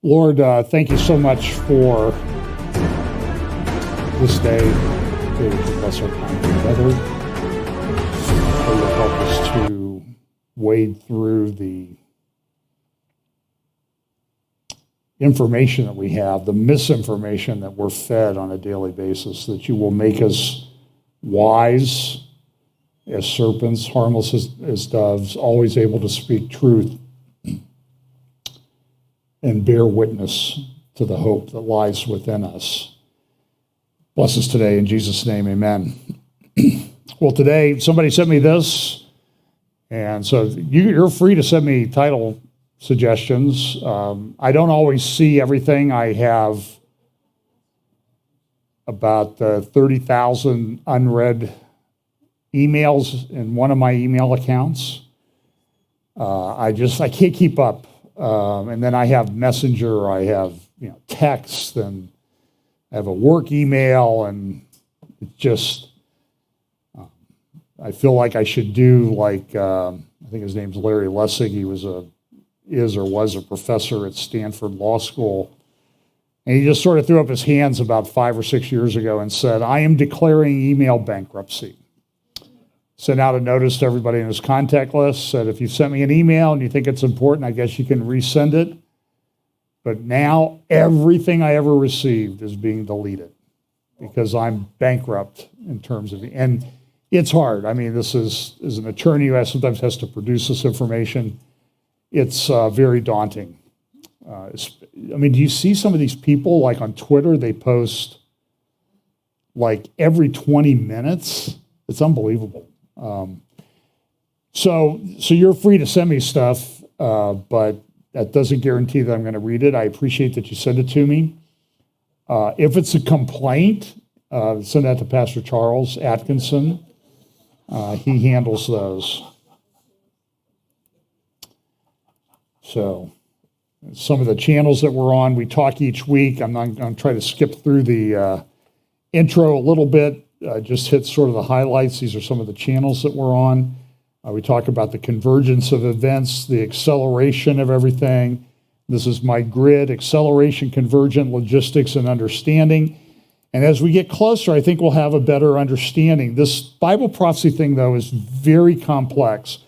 Lord, thank you so much for this day. Pray that you bless our time together. Pray you help us to wade through the information that we have, the misinformation that we're fed on a daily basis, that you will make us wise as serpents, harmless as doves, always able to speak truth and bear witness to the hope that lies within us. Bless us today in Jesus' name, amen. Well, today somebody sent me this, and so you're free to send me title suggestions. I don't always see everything. I have about 30,000 unread emails in one of my email accounts. I can't keep up. And then I have Messenger, I have text, and I have a work email, and it just I feel like I should do like I think his name's Larry Lessig. He was a professor at Stanford Law School, and he just sort of threw up his hands about 5 or 6 years ago and said, "I am declaring email bankruptcy." Sent out a notice to everybody in his contact list, said, if you sent me an email and you think it's important, I guess you can resend it. But now everything I ever received is being deleted because I'm bankrupt in terms of, and it's hard. I mean, this is as an attorney who sometimes has to produce this information. It's very daunting. Do you see some of these people like on Twitter, they post like every 20 minutes? It's unbelievable. So you're free to send me stuff, but that doesn't guarantee that I'm going to read it. I appreciate that you send it to me. If it's a complaint, send that to Pastor Charles Atkinson. He handles those. So some of the channels that we're on, we talk each week. I'm going to try to skip through the intro a little bit. Just hit sort of the highlights. These are some of the channels that we're on. We talk about the convergence of events, the acceleration of everything. This is my grid: acceleration, convergent, logistics, and understanding. And as we get closer, I think we'll have a better understanding. This Bible prophecy thing, though, is very complex.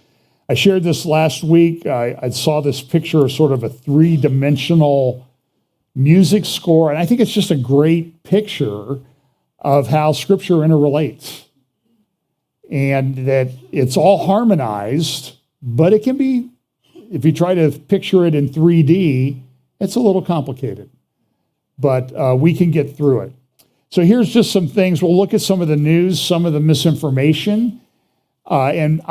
I shared this last week. I saw this picture of sort of a three-dimensional music score, and I think it's just a great picture of how Scripture interrelates, and that it's all harmonized, but it can be, if you try to picture it in 3D, it's a little complicated, but we can get through it. So here's just some things. We'll look at some of the news, some of the misinformation, and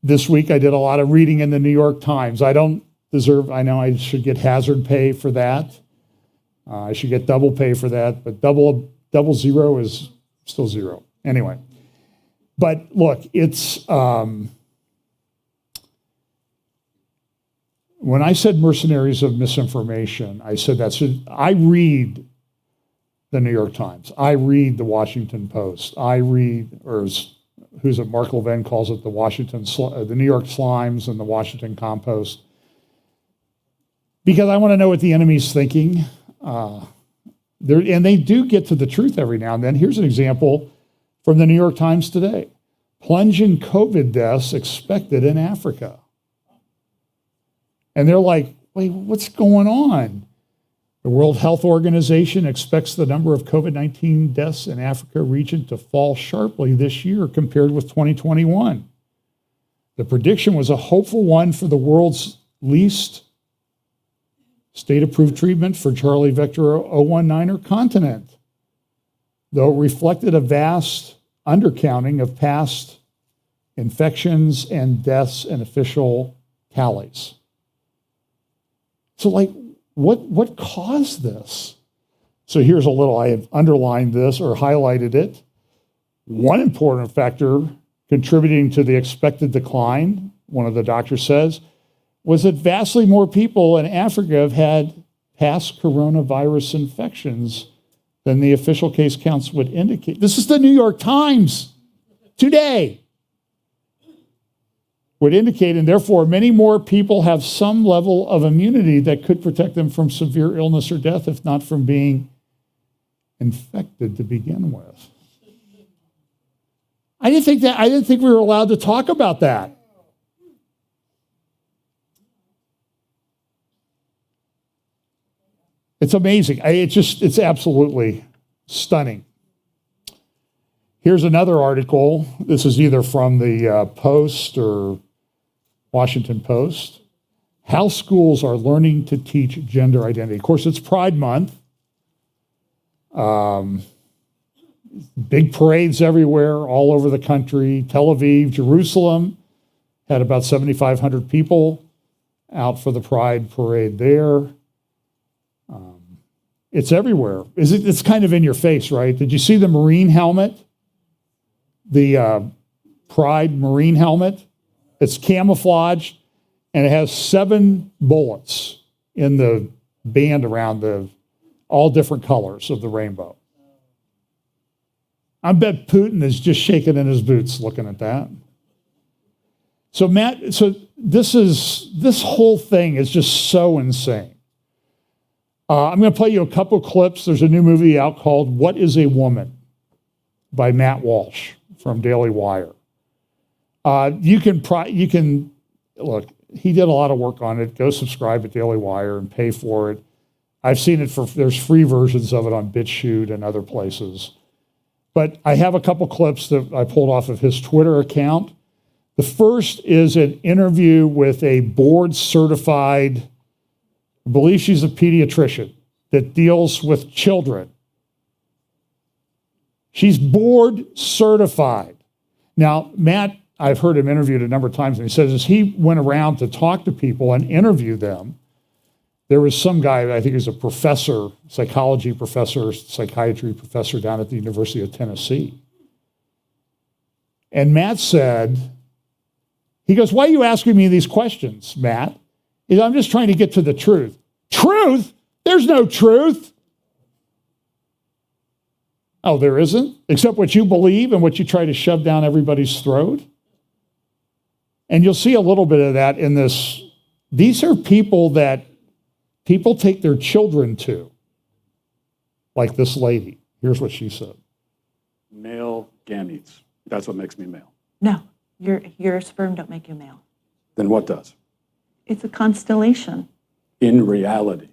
this week I did a lot of reading in the New York Times. I know I should get hazard pay for that. I should get double pay for that, but double zero is still zero. Anyway, but look, it's, when I said mercenaries of misinformation, I said I read the New York Times. I read the Washington Post. I read, Mark Levin calls it the New York Slimes and the Washington Compost, because I want to know what the enemy's thinking. And they do get to the truth every now and then. Here's an example from the New York Times today. Plunge in COVID deaths expected in Africa. And they're like, wait, what's going on? The World Health Organization expects the number of COVID-19 deaths in Africa region to fall sharply this year compared with 2021. The prediction was a hopeful one for the world's least state-approved treatment for Charlie Vector 019er continent, though it reflected a vast undercounting of past infections and deaths and official tallies. So, what caused this? So here's I have underlined this or highlighted it. One important factor contributing to the expected decline, one of the doctors says, was that vastly more people in Africa have had past coronavirus infections than the official case counts would indicate. This is the New York Times today. would indicate, and therefore many more people have some level of immunity that could protect them from severe illness or death, if not from being infected to begin with. I didn't think we were allowed to talk about that. It's amazing. It's absolutely stunning. Here's another article. This is either from the Post or Washington Post. How schools are learning to teach gender identity. Of course, it's Pride Month. Big parades everywhere, all over the country. Tel Aviv, Jerusalem had about 7,500 people out for the Pride parade there. It's everywhere. It's kind of in your face, right? Did you see the Marine helmet? The Pride Marine helmet? It's camouflaged, and it has 7 bullets in the band around all different colors of the rainbow. I bet Putin is just shaking in his boots looking at that. So Matt, this whole thing is just so insane. I'm going to play you a couple clips. There's a new movie out called What is a Woman by Matt Walsh from Daily Wire. You can look, he did a lot of work on it. Go subscribe at Daily Wire and pay for it. I've seen it there's free versions of it on BitChute and other places. But I have a couple clips that I pulled off of his Twitter account. The first is an interview with a board-certified, I believe she's a pediatrician, that deals with children. She's board certified. Now, Matt, I've heard him interviewed a number of times, and he says as he went around to talk to people and interview them, there was some guy, I think he's a professor, psychology professor, psychiatry professor down at the University of Tennessee. And Matt said, he goes, why are you asking me these questions, Matt? He goes, I'm just trying to get to the truth. Truth? There's no truth. Oh, there isn't? Except what you believe and what you try to shove down everybody's throat? And you'll see a little bit of that in this. These are people that people take their children to, like this lady. Here's what she said. Male gametes. That's what makes me male. No, your sperm don't make you male. Then what does? It's a constellation. In reality,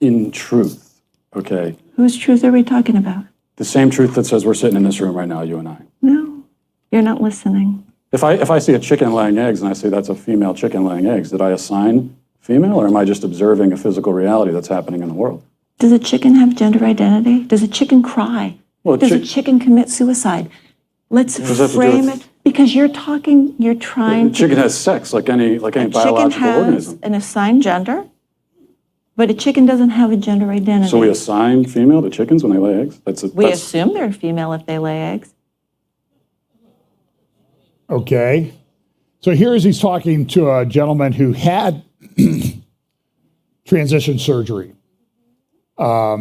in truth, okay? Whose truth are we talking about? The same truth that says we're sitting in this room right now, you and I. No, you're not listening. If I see a chicken laying eggs and I say that's a female chicken laying eggs, did I assign female, or am I just observing a physical reality that's happening in the world? Does a chicken have gender identity? Does a chicken cry? Well, Does a chicken commit suicide? Let's frame it, because you're trying The chicken has sex like any biological organism. A chicken has organism. an assigned gender, but a chicken doesn't have a gender identity. So we assign female to chickens when they lay eggs? We assume they're female if they lay eggs. Okay. So here he's talking to a gentleman who had transition surgery. I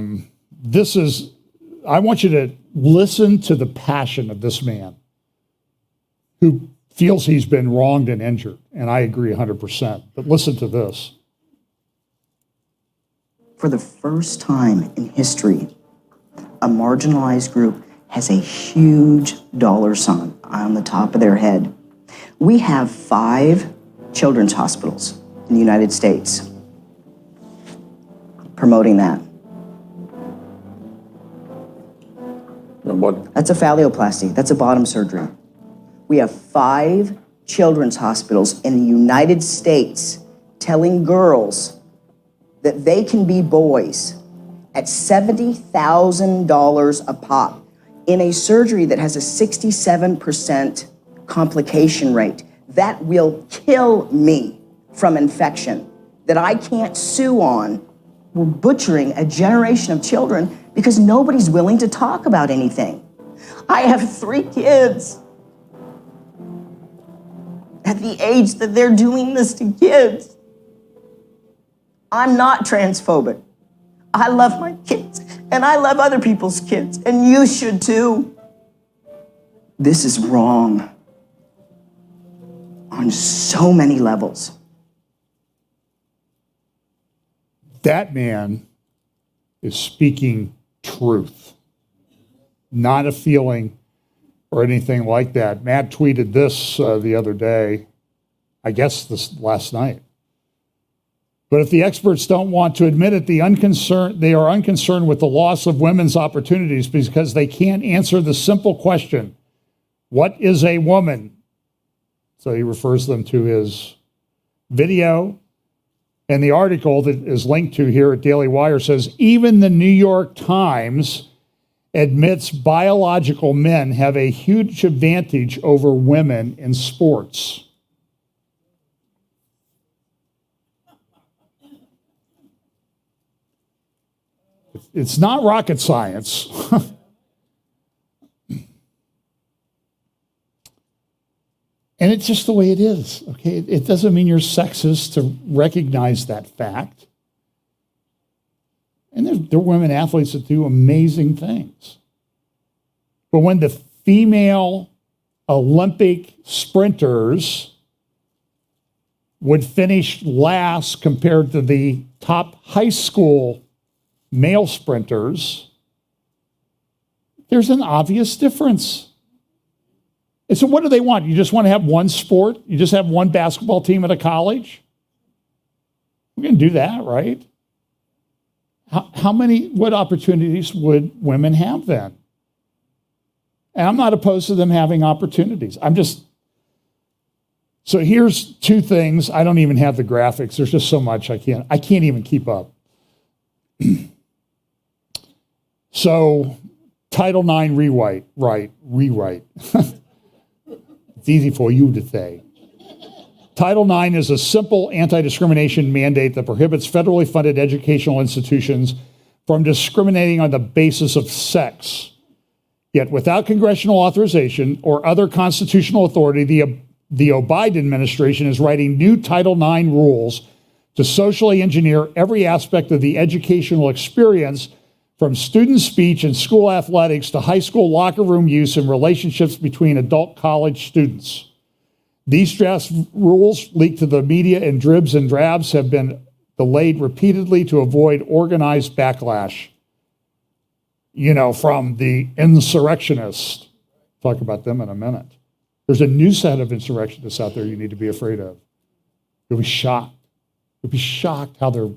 want you to listen to the passion of this man who feels he's been wronged and injured. And I agree 100%. But listen to this. For the first time in history, a marginalized group has a huge dollar sign on the top of their head. We have 5 children's hospitals in the United States promoting that. What? That's a phalloplasty. That's a bottom surgery. We have 5 children's hospitals in the United States telling girls that they can be boys at $70,000 a pop in a surgery that has a 67% complication rate. That will kill me from infection that I can't sue on. We're butchering a generation of children because nobody's willing to talk about anything. I have 3 kids. At the age that they're doing this to kids, I'm not transphobic. I love my kids, and I love other people's kids, and you should too. This is wrong. on so many levels. That man is speaking truth, not a feeling or anything like that. Matt tweeted this the other day, I guess this last night. But if the experts don't want to admit it, they are unconcerned with the loss of women's opportunities because they can't answer the simple question, what is a woman? So he refers them to his video. And the article that is linked to here at Daily Wire says, even the New York Times admits biological men have a huge advantage over women in sports. It's not rocket science. And it's just the way it is, okay? It doesn't mean you're sexist to recognize that fact. And there are women athletes that do amazing things. But when the female Olympic sprinters would finish last compared to the top high school male sprinters, there's an obvious difference. And so what do they want? You just want to have one sport? You just have one basketball team at a college? We can do that, right? What opportunities would women have then? And I'm not opposed to them having opportunities. So here's two things. I don't even have the graphics. There's just so much I can't even keep up. So Title IX rewrite. It's easy for you to say. Title IX is a simple anti-discrimination mandate that prohibits federally funded educational institutions from discriminating on the basis of sex. Yet without congressional authorization or other constitutional authority, the Biden administration is writing new Title IX rules to socially engineer every aspect of the educational experience, from student speech and school athletics to high school locker room use and relationships between adult college students. These draft rules, leaked to the media in dribs and drabs, have been delayed repeatedly to avoid organized backlash. From the insurrectionists. Talk about them in a minute. There's a new set of insurrectionists out there you need to be afraid of. You'll be shocked. You'll be shocked how they're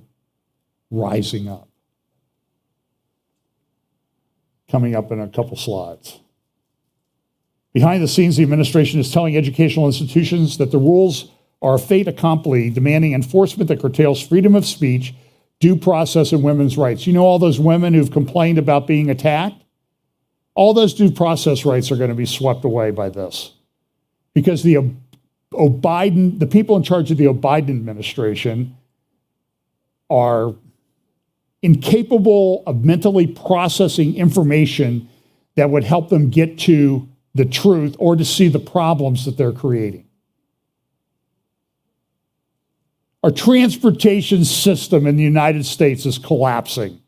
rising up. Coming up in a couple slides. Behind the scenes, the administration is telling educational institutions that the rules are a fait accompli, demanding enforcement that curtails freedom of speech, due process, and women's rights. You know all those women who've complained about being attacked? All those due process rights are going to be swept away by this. Because the people in charge of the Biden administration are incapable of mentally processing information that would help them get to the truth or to see the problems that they're creating. Our transportation system in the United States is collapsing.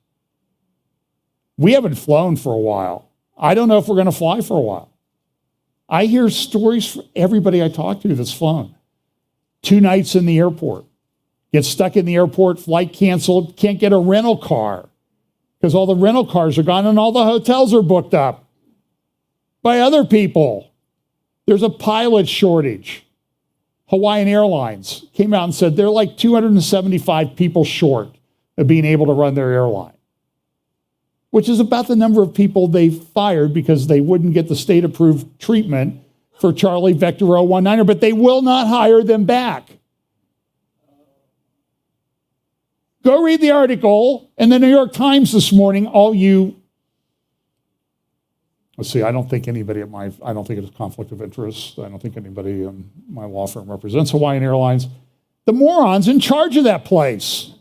We haven't flown for a while. I don't know if we're going to fly for a while. I hear stories from everybody I talk to that's flown. 2 nights in the airport. Get stuck in the airport, flight canceled, can't get a rental car because all the rental cars are gone and all the hotels are booked up by other people. There's a pilot shortage. Hawaiian Airlines came out and said they're like 275 people short of being able to run their airline, which is about the number of people they fired because they wouldn't get the state-approved treatment for Charlie Vector 019er, but they will not hire them back. Go read the article in the New York Times this morning, let's see, I don't think anybody I don't think it's a conflict of interest. I don't think anybody in my law firm represents Hawaiian Airlines. The morons in charge of that place.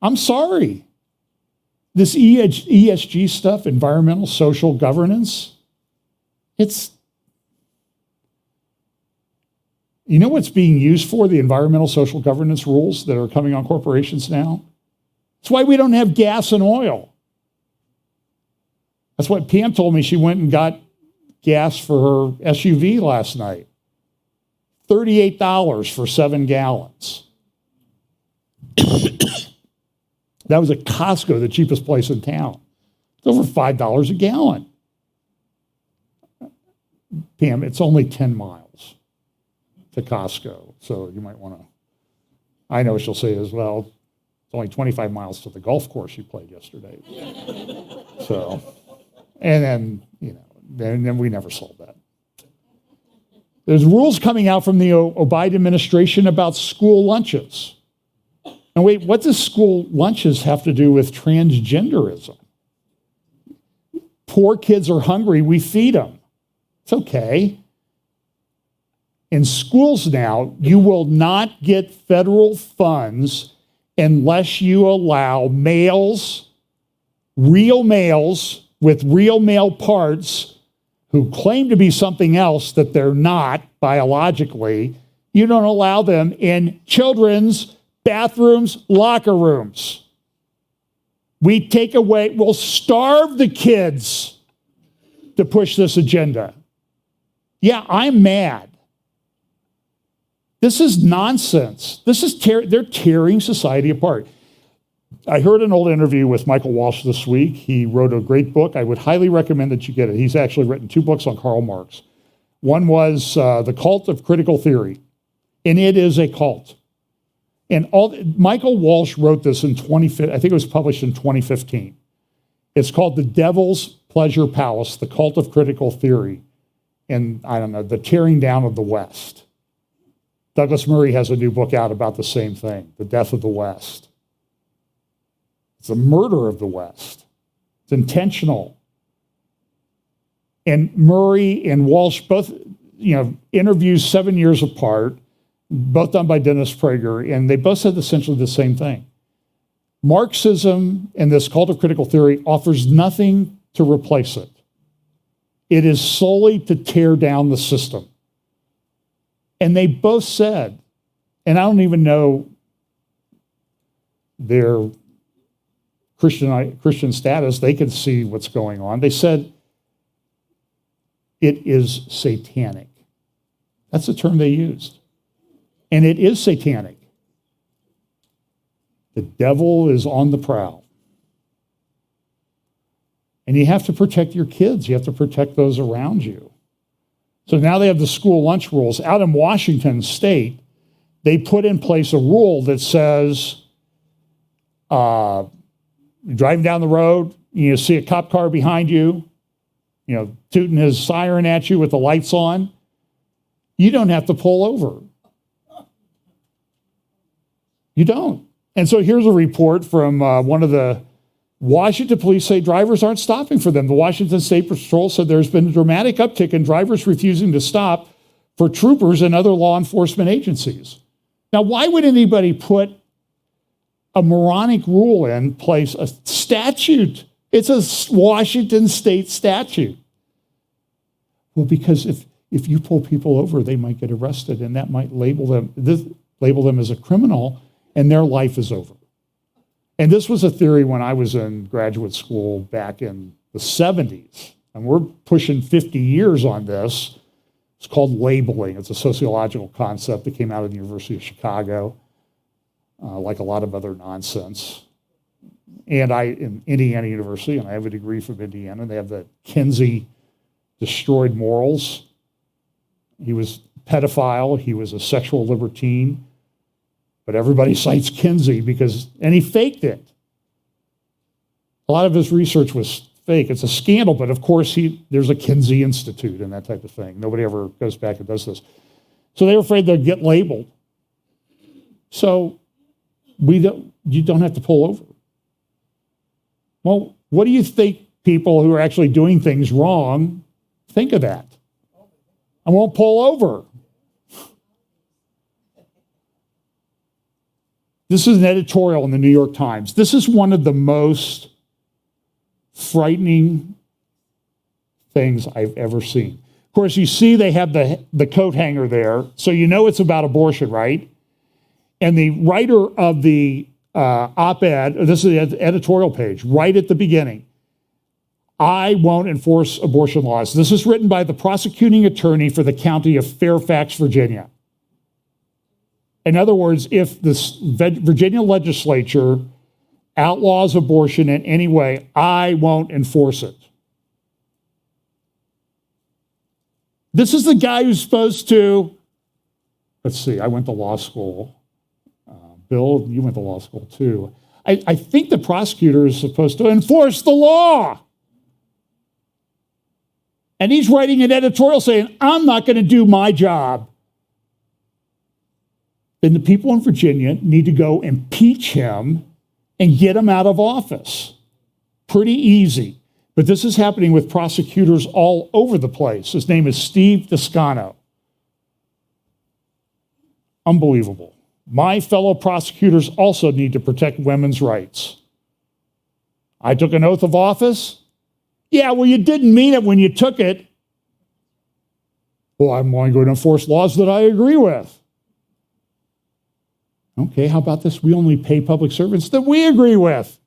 I'm sorry. This ESG stuff, environmental, social governance, you know what's being used for, the environmental social governance rules that are coming on corporations now? That's why we don't have gas and oil. That's what Pam told me. She went and got gas for her SUV last night. $38 for 7 gallons. That was at Costco, the cheapest place in town. It's over $5 a gallon. Pam, it's only 10 miles to Costco, so you might want to, I know what she'll say as well, it's only 25 miles to the golf course you played yesterday. So, and then, then we never sold that. There's rules coming out from the Biden administration about school lunches. Now wait, what does school lunches have to do with transgenderism? Poor kids are hungry, we feed them. It's okay. In schools now, you will not get federal funds unless you allow males, real males with real male parts who claim to be something else that they're not biologically. You don't allow them in children's bathrooms, locker rooms. We'll starve the kids to push this agenda. Yeah, I'm mad. This is nonsense. They're tearing society apart. I heard an old interview with Michael Walsh this week. He wrote a great book. I would highly recommend that you get it. He's actually written 2 books on Karl Marx. One was The Cult of Critical Theory, and it is a cult. And Michael Walsh wrote this in I think it was published in 2015. It's called The Devil's Pleasure Palace, The Cult of Critical Theory, and I don't know, the tearing down of the West. Douglas Murray has a new book out about the same thing, The Death of the West. It's a murder of the West. It's intentional. And Murray and Walsh both, interviews 7 years apart, both done by Dennis Prager, and they both said essentially the same thing. Marxism and this cult of critical theory offers nothing to replace it. It is solely to tear down the system. And they both said, and I don't even know their Christian status, they could see what's going on. They said it is satanic. That's the term they used. And it is satanic. The devil is on the prowl. And you have to protect your kids. You have to protect those around you. So now they have the school lunch rules. Out in Washington State, they put in place a rule that says, driving down the road, you see a cop car behind you, tooting his siren at you with the lights on. You don't have to pull over. You don't. And so here's a report from one of the Washington police say drivers aren't stopping for them. The Washington State Patrol said there's been a dramatic uptick in drivers refusing to stop for troopers and other law enforcement agencies. Now, why would anybody put a moronic rule in place, a statute? It's a Washington State statute. Well, because if you pull people over, they might get arrested, and that might label them as a criminal, and their life is over. And this was a theory when I was in graduate school back in the 70s. And we're pushing 50 years on this. It's called labeling. It's a sociological concept that came out of the University of Chicago, like a lot of other nonsense. And in Indiana University, and I have a degree from Indiana, they have the Kinsey destroyed morals. He was a pedophile. He was a sexual libertine. But everybody cites Kinsey and he faked it. A lot of his research was fake. It's a scandal, but of course there's a Kinsey Institute and that type of thing. Nobody ever goes back and does this. So they were afraid they'd get labeled. So you don't have to pull over. Well, what do you think people who are actually doing things wrong think of that? I won't pull over. This is an editorial in the New York Times. This is one of the most frightening things I've ever seen. Of course, you see they have the coat hanger there, so you know it's about abortion, right? And the writer of the op-ed, this is the editorial page, right at the beginning, I won't enforce abortion laws. This is written by the prosecuting attorney for the county of Fairfax, Virginia. In other words, if the Virginia legislature outlaws abortion in any way, I won't enforce it. This is the guy who's supposed to, let's see, I went to law school. Bill, you went to law school too. I think the prosecutor is supposed to enforce the law. And he's writing an editorial saying, I'm not going to do my job. Then the people in Virginia need to go impeach him and get him out of office. Pretty easy. But this is happening with prosecutors all over the place. His name is Steve Descano. Unbelievable. My fellow prosecutors also need to protect women's rights. I took an oath of office. Yeah, well, you didn't mean it when you took it. Well, I'm only going to enforce laws that I agree with. Okay, how about this? We only pay public servants that we agree with.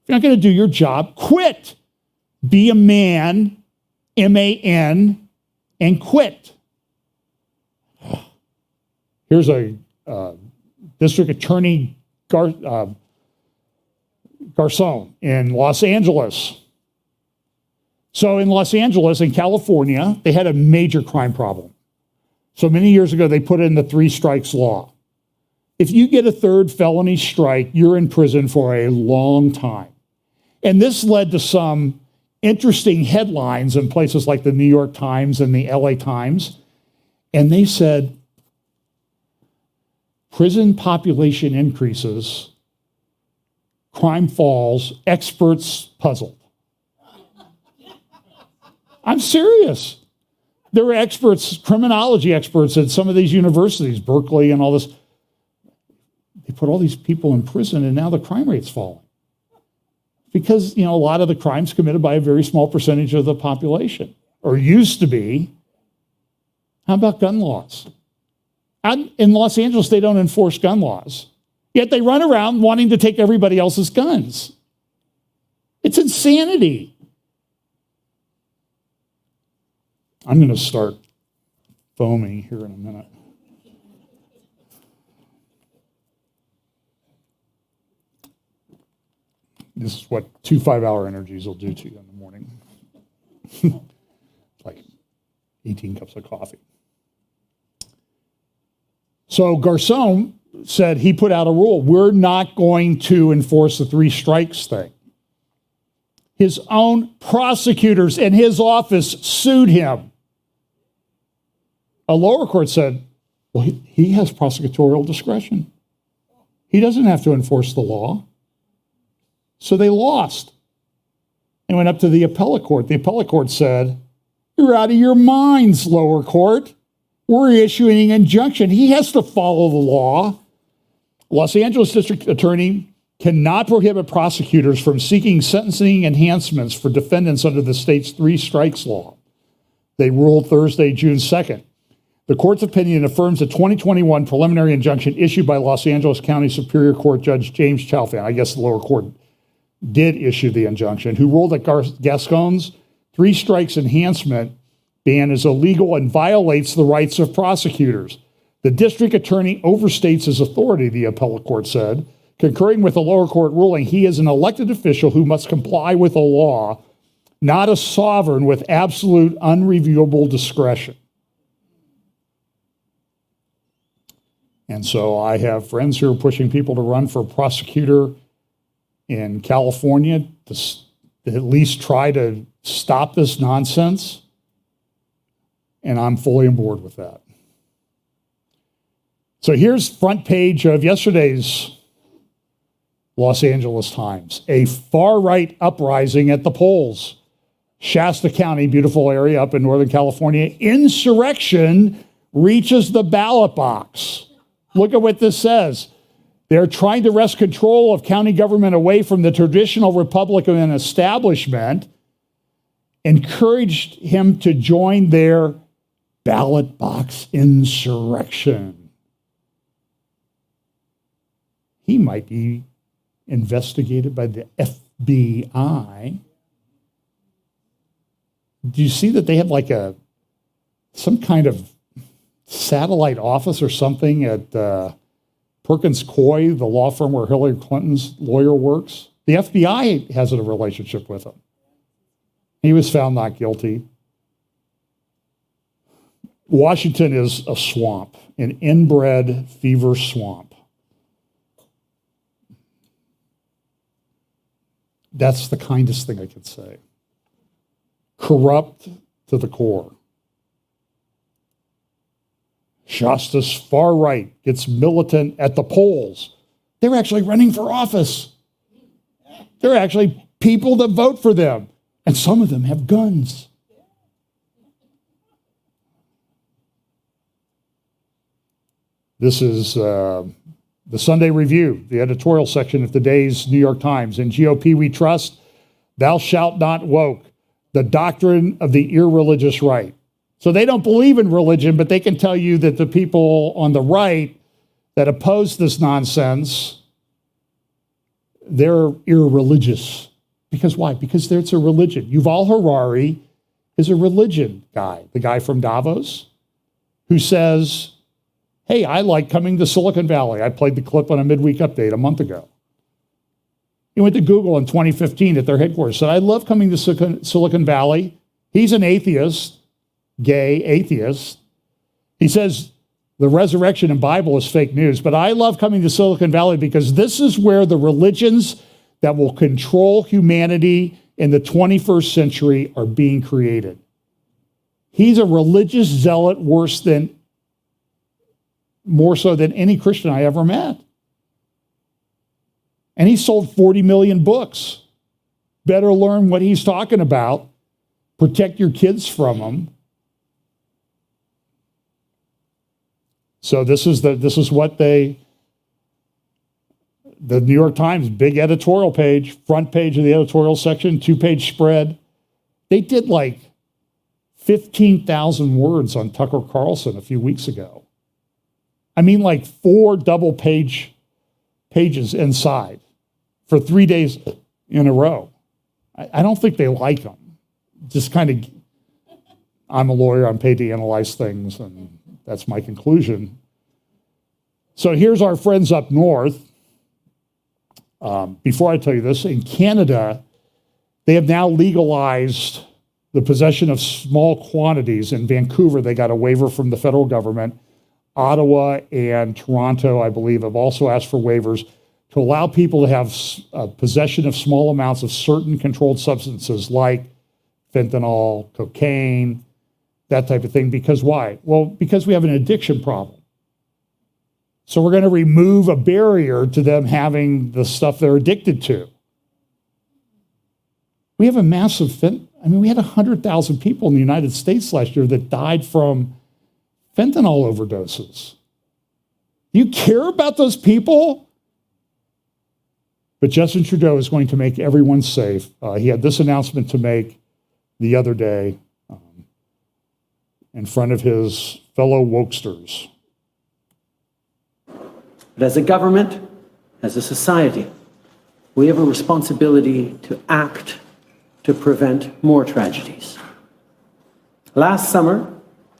If you're not going to do your job, quit. Be a man, M-A-N, and quit. Here's a district attorney, Garcon in Los Angeles. So in Los Angeles, in California, they had a major crime problem. So many years ago, they put in the 3 strikes law. If you get a 3rd felony strike, you're in prison for a long time. And this led to some interesting headlines in places like the New York Times and the LA Times. And they said, prison population increases, crime falls, experts puzzled. I'm serious. There were experts, criminology experts at some of these universities, Berkeley and all this. They put all these people in prison and now the crime rate's falling. Because, a lot of the crimes committed by a very small percentage of the population, or used to be. How about gun laws? In Los Angeles, they don't enforce gun laws. Yet they run around wanting to take everybody else's guns. It's insanity. I'm going to start foaming here in a minute. This is what 2 5-hour energies will do to you in the morning. Like 18 cups of coffee. So Garcon said he put out a rule. We're not going to enforce the 3 strikes thing. His own prosecutors in his office sued him. A lower court said, well, he has prosecutorial discretion. He doesn't have to enforce the law. So they lost. They went up to the appellate court. The appellate court said, you're out of your minds, lower court. We're issuing an injunction. He has to follow the law. Los Angeles District Attorney cannot prohibit prosecutors from seeking sentencing enhancements for defendants under the state's 3 strikes law. They ruled Thursday, June 2nd. The court's opinion affirms a 2021 preliminary injunction issued by Los Angeles County Superior Court Judge James Chalfant. I guess the lower court did issue the injunction, who ruled that Gascon's 3 strikes enhancement ban is illegal and violates the rights of prosecutors. The district attorney overstates his authority, the appellate court said. Concurring with the lower court ruling, he is an elected official who must comply with the law, not a sovereign with absolute unreviewable discretion. And so I have friends who are pushing people to run for prosecutor in California to at least try to stop this nonsense. And I'm fully on board with that. So here's front page of yesterday's Los Angeles Times. A far-right uprising at the polls. Shasta County, beautiful area up in Northern California. Insurrection reaches the ballot box. Look at what this says. They're trying to wrest control of county government away from the traditional Republican establishment, encouraged him to join their ballot box insurrection. He might be investigated by the FBI. Do you see that they have like some kind of satellite office or something at Perkins Coie, the law firm where Hillary Clinton's lawyer works. The FBI has a relationship with him. He was found not guilty. Washington is a swamp, an inbred fever swamp. That's the kindest thing I could say. Corrupt to the core. Shasta's far right gets militant at the polls. They're actually running for office. They're actually people that vote for them. And some of them have guns. This is the Sunday Review, the editorial section of today's New York Times. In GOP we trust, thou shalt not woke, the doctrine of the irreligious right. So they don't believe in religion, but they can tell you that the people on the right that oppose this nonsense, they're irreligious. Because why? Because it's a religion. Yuval Harari is a religion guy, the guy from Davos, who says, hey, I like coming to Silicon Valley. I played the clip on a midweek update a month ago. He went to Google in 2015 at their headquarters, said, I love coming to Silicon Valley. He's an atheist, gay atheist. He says the resurrection in Bible is fake news, but I love coming to Silicon Valley because this is where the religions that will control humanity in the 21st century are being created. He's a religious zealot more so than any Christian I ever met. And he sold 40 million books. Better learn what he's talking about. Protect your kids from him. So this is what the New York Times, big editorial page, front page of the editorial section, 2-page spread. They did like 15,000 words on Tucker Carlson a few weeks ago. I mean, like 4 double pages inside for 3 days in a row. I don't think they like him. Just kind of, I'm a lawyer, I'm paid to analyze things, and that's my conclusion. So here's our friends up north. Before I tell you this, in Canada, they have now legalized the possession of small quantities. In Vancouver, they got a waiver from the federal government. Ottawa and Toronto, I believe, have also asked for waivers to allow people to have possession of small amounts of certain controlled substances like fentanyl, cocaine, that type of thing. Because why? Well, because we have an addiction problem. So we're going to remove a barrier to them having the stuff they're addicted to. We have a massive, we had 100,000 people in the United States last year that died from fentanyl overdoses. You care about those people? But Justin Trudeau is going to make everyone safe. He had this announcement to make the other day in front of his fellow wokesters. But as a government, as a society, we have a responsibility to act to prevent more tragedies. Last summer,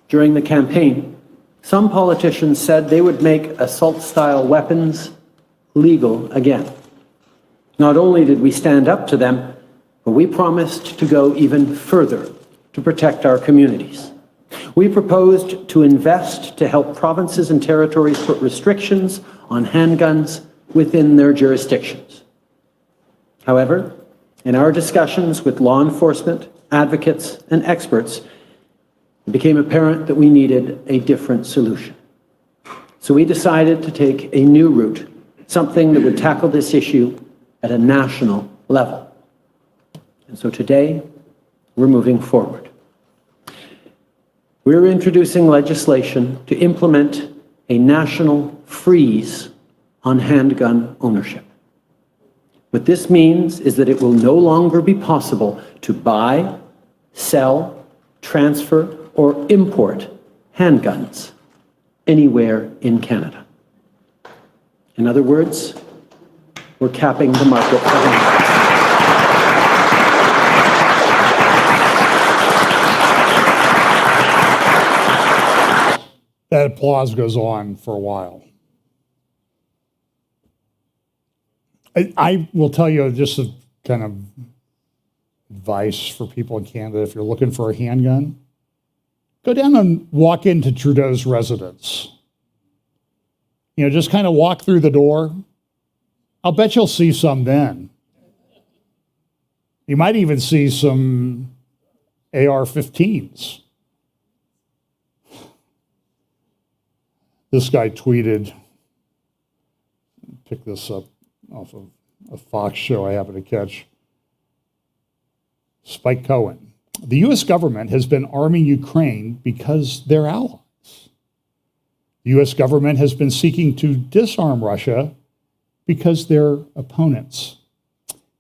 during the campaign, some politicians said they would make assault-style weapons legal again. Not only did we stand up to them, but we promised to go even further to protect our communities. We proposed to invest to help provinces and territories put restrictions on handguns within their jurisdictions. However, in our discussions with law enforcement, advocates, and experts, it became apparent that we needed a different solution. So we decided to take a new route, something that would tackle this issue at a national level. And so today, we're moving forward. We're introducing legislation to implement a national freeze on handgun ownership. What this means is that it will no longer be possible to buy, sell, transfer, or import handguns anywhere in Canada. In other words, we're capping the market for handguns. That applause goes on for a while. I will tell you just a kind of advice for people in Canada. If you're looking for a handgun, go down and walk into Trudeau's residence. You know, just kind of walk through the door. I'll bet you'll see some then. You might even see some AR-15s. This guy tweeted, pick this up off of a Fox show I happened to catch. Spike Cohen. The U.S. government has been arming Ukraine because they're allies. The U.S. government has been seeking to disarm Russia because they're opponents.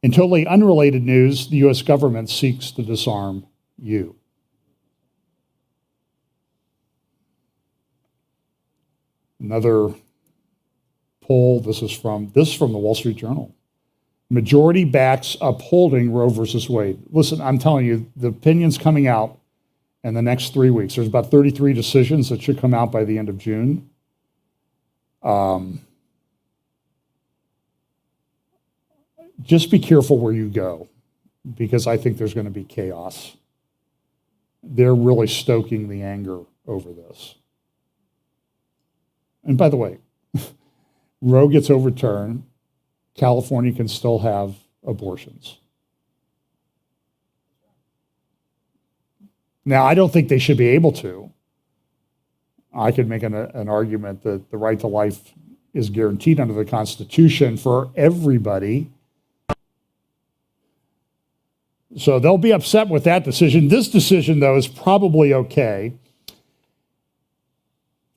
In totally unrelated news, the U.S. government seeks to disarm you. Another poll, this is from the Wall Street Journal. Majority backs upholding Roe versus Wade. Listen, I'm telling you, the opinion's coming out in the next 3 weeks. There's about 33 decisions that should come out by the end of June. Just be careful where you go, because I think there's going to be chaos. They're really stoking the anger over this. And by the way, Roe gets overturned, California can still have abortions. Now, I don't think they should be able to. I could make an argument that the right to life is guaranteed under the Constitution for everybody. So they'll be upset with that decision. This decision, though, is probably okay.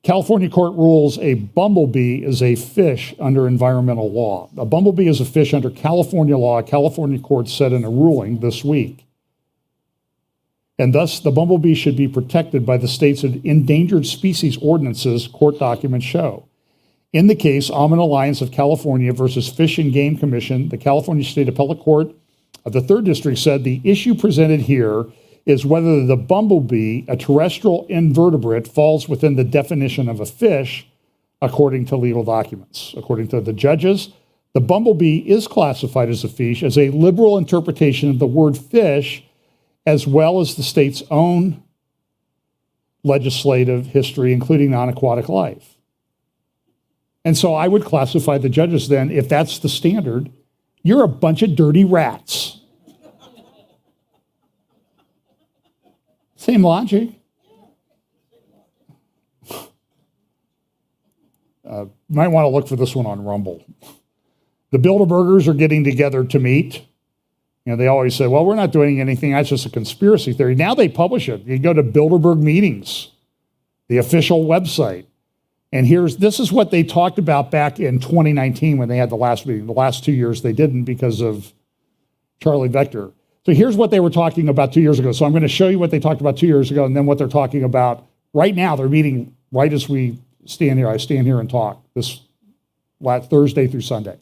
California court rules a bumblebee is a fish under environmental law. A bumblebee is a fish under California law. A California court said in a ruling this week. And thus, the bumblebee should be protected by the state's endangered species ordinances, court documents show. In the case, Almond Alliance of California versus Fish and Game Commission, the California State Appellate Court of the 3rd District said the issue presented here is whether the bumblebee, a terrestrial invertebrate, falls within the definition of a fish, according to legal documents. According to the judges, the bumblebee is classified as a fish, as a liberal interpretation of the word fish, as well as the state's own legislative history, including non-aquatic life. And so I would classify the judges then, if that's the standard, you're a bunch of dirty rats. Same logic. Might want to look for this one on Rumble. The Bilderbergers are getting together to meet. You know, they always say, well, we're not doing anything. That's just a conspiracy theory. Now they publish it. You go to Bilderberg meetings, the official website. And this is what they talked about back in 2019 when they had the last meeting. The last 2 years they didn't because of Charlie Vector. So here's what they were talking about 2 years ago. So I'm going to show you what they talked about 2 years ago and then what they're talking about right now. They're meeting right as we stand here. I stand here and talk this Thursday through Sunday.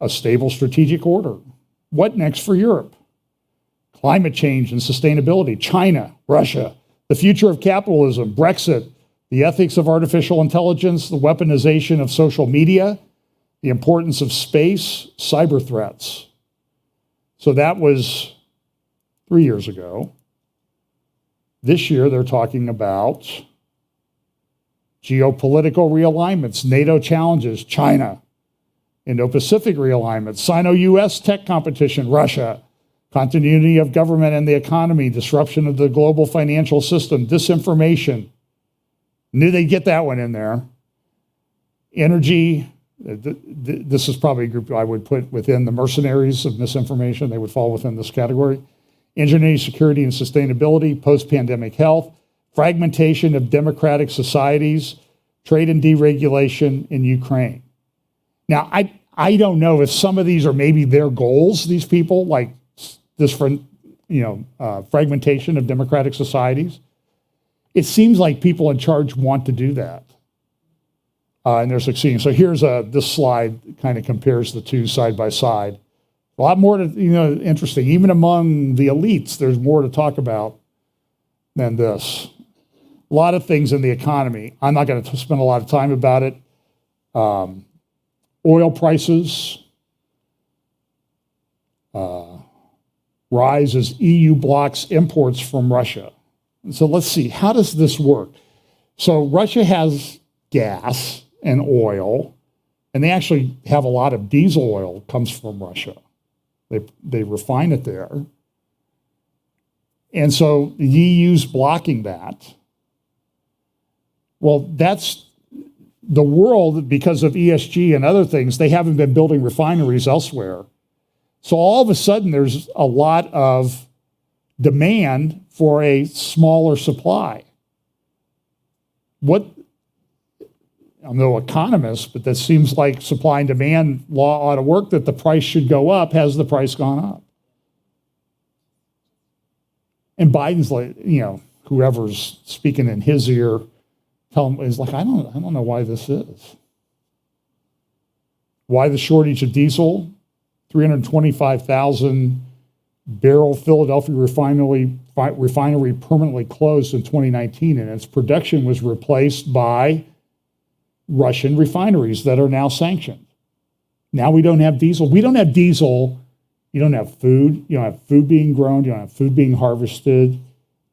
A stable strategic order. What next for Europe? Climate change and sustainability. China, Russia, the future of capitalism, Brexit, the ethics of artificial intelligence, the weaponization of social media, the importance of space, cyber threats. So that was 3 years ago. This year, they're talking about geopolitical realignments, NATO challenges, China, Indo-Pacific realignments, Sino-US tech competition, Russia, continuity of government and the economy, disruption of the global financial system, disinformation. Knew they'd get that one in there. Energy. This is probably a group I would put within the mercenaries of misinformation. They would fall within this category. Engineering, security, and sustainability, post-pandemic health, fragmentation of democratic societies, trade and deregulation in Ukraine. Now, I don't know if some of these are maybe their goals, these people, like this, fragmentation of democratic societies. It seems like people in charge want to do that. And they're succeeding. So here's this slide kind of compares the two side by side. A lot more interesting. Even among the elites, there's more to talk about than this. a lot of things in the economy. I'm not going to spend a lot of time about it. Oil prices rise as EU blocks imports from Russia. And so let's see, how does this work? So Russia has gas and oil, and they actually have a lot of diesel oil comes from Russia. They refine it there. And so the EU's blocking that. Well, that's the world, because of ESG and other things, they haven't been building refineries elsewhere. So all of a sudden, there's a lot of demand for a smaller supply. I'm no economist, but that seems like supply and demand law ought to work, that the price should go up. Has the price gone up? And Biden's like, whoever's speaking in his ear, tell him, is like, I don't know why this is. Why the shortage of diesel? 325,000 barrel Philadelphia refinery permanently closed in 2019, and its production was replaced by Russian refineries that are now sanctioned. Now we don't have diesel. We don't have diesel. You don't have food. You don't have food being grown. You don't have food being harvested.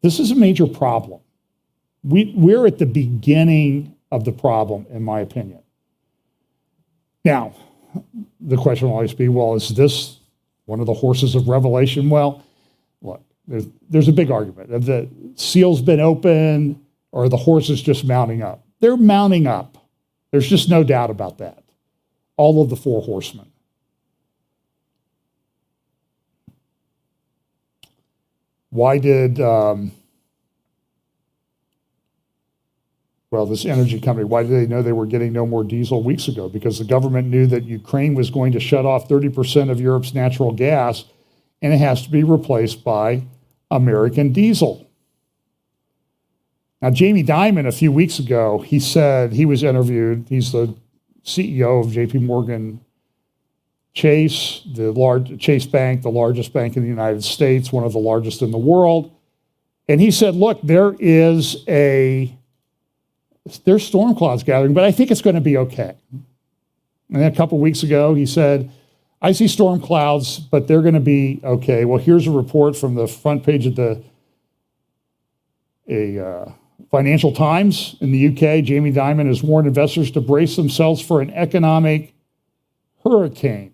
This is a major problem. We're at the beginning of the problem, in my opinion. Now, the question will always be, well, is this one of the horses of Revelation? Well, look, there's a big argument. Have the seal's been open, or are the horses just mounting up? They're mounting up. There's just no doubt about that. All of the four horsemen. Why did, this energy company, why did they know they were getting no more diesel weeks ago? Because the government knew that Ukraine was going to shut off 30% of Europe's natural gas, and it has to be replaced by American diesel. Now, Jamie Dimon, a few weeks ago, he said, he was interviewed, he's the CEO of JP Morgan Chase, Chase Bank, the largest bank in the United States, one of the largest in the world. And he said, look, there's storm clouds gathering, but I think it's going to be okay. And then a couple weeks ago, he said, I see storm clouds, but they're going to be okay. Well, here's a report from the front page of the Financial Times in the UK. Jamie Dimon has warned investors to brace themselves for an economic hurricane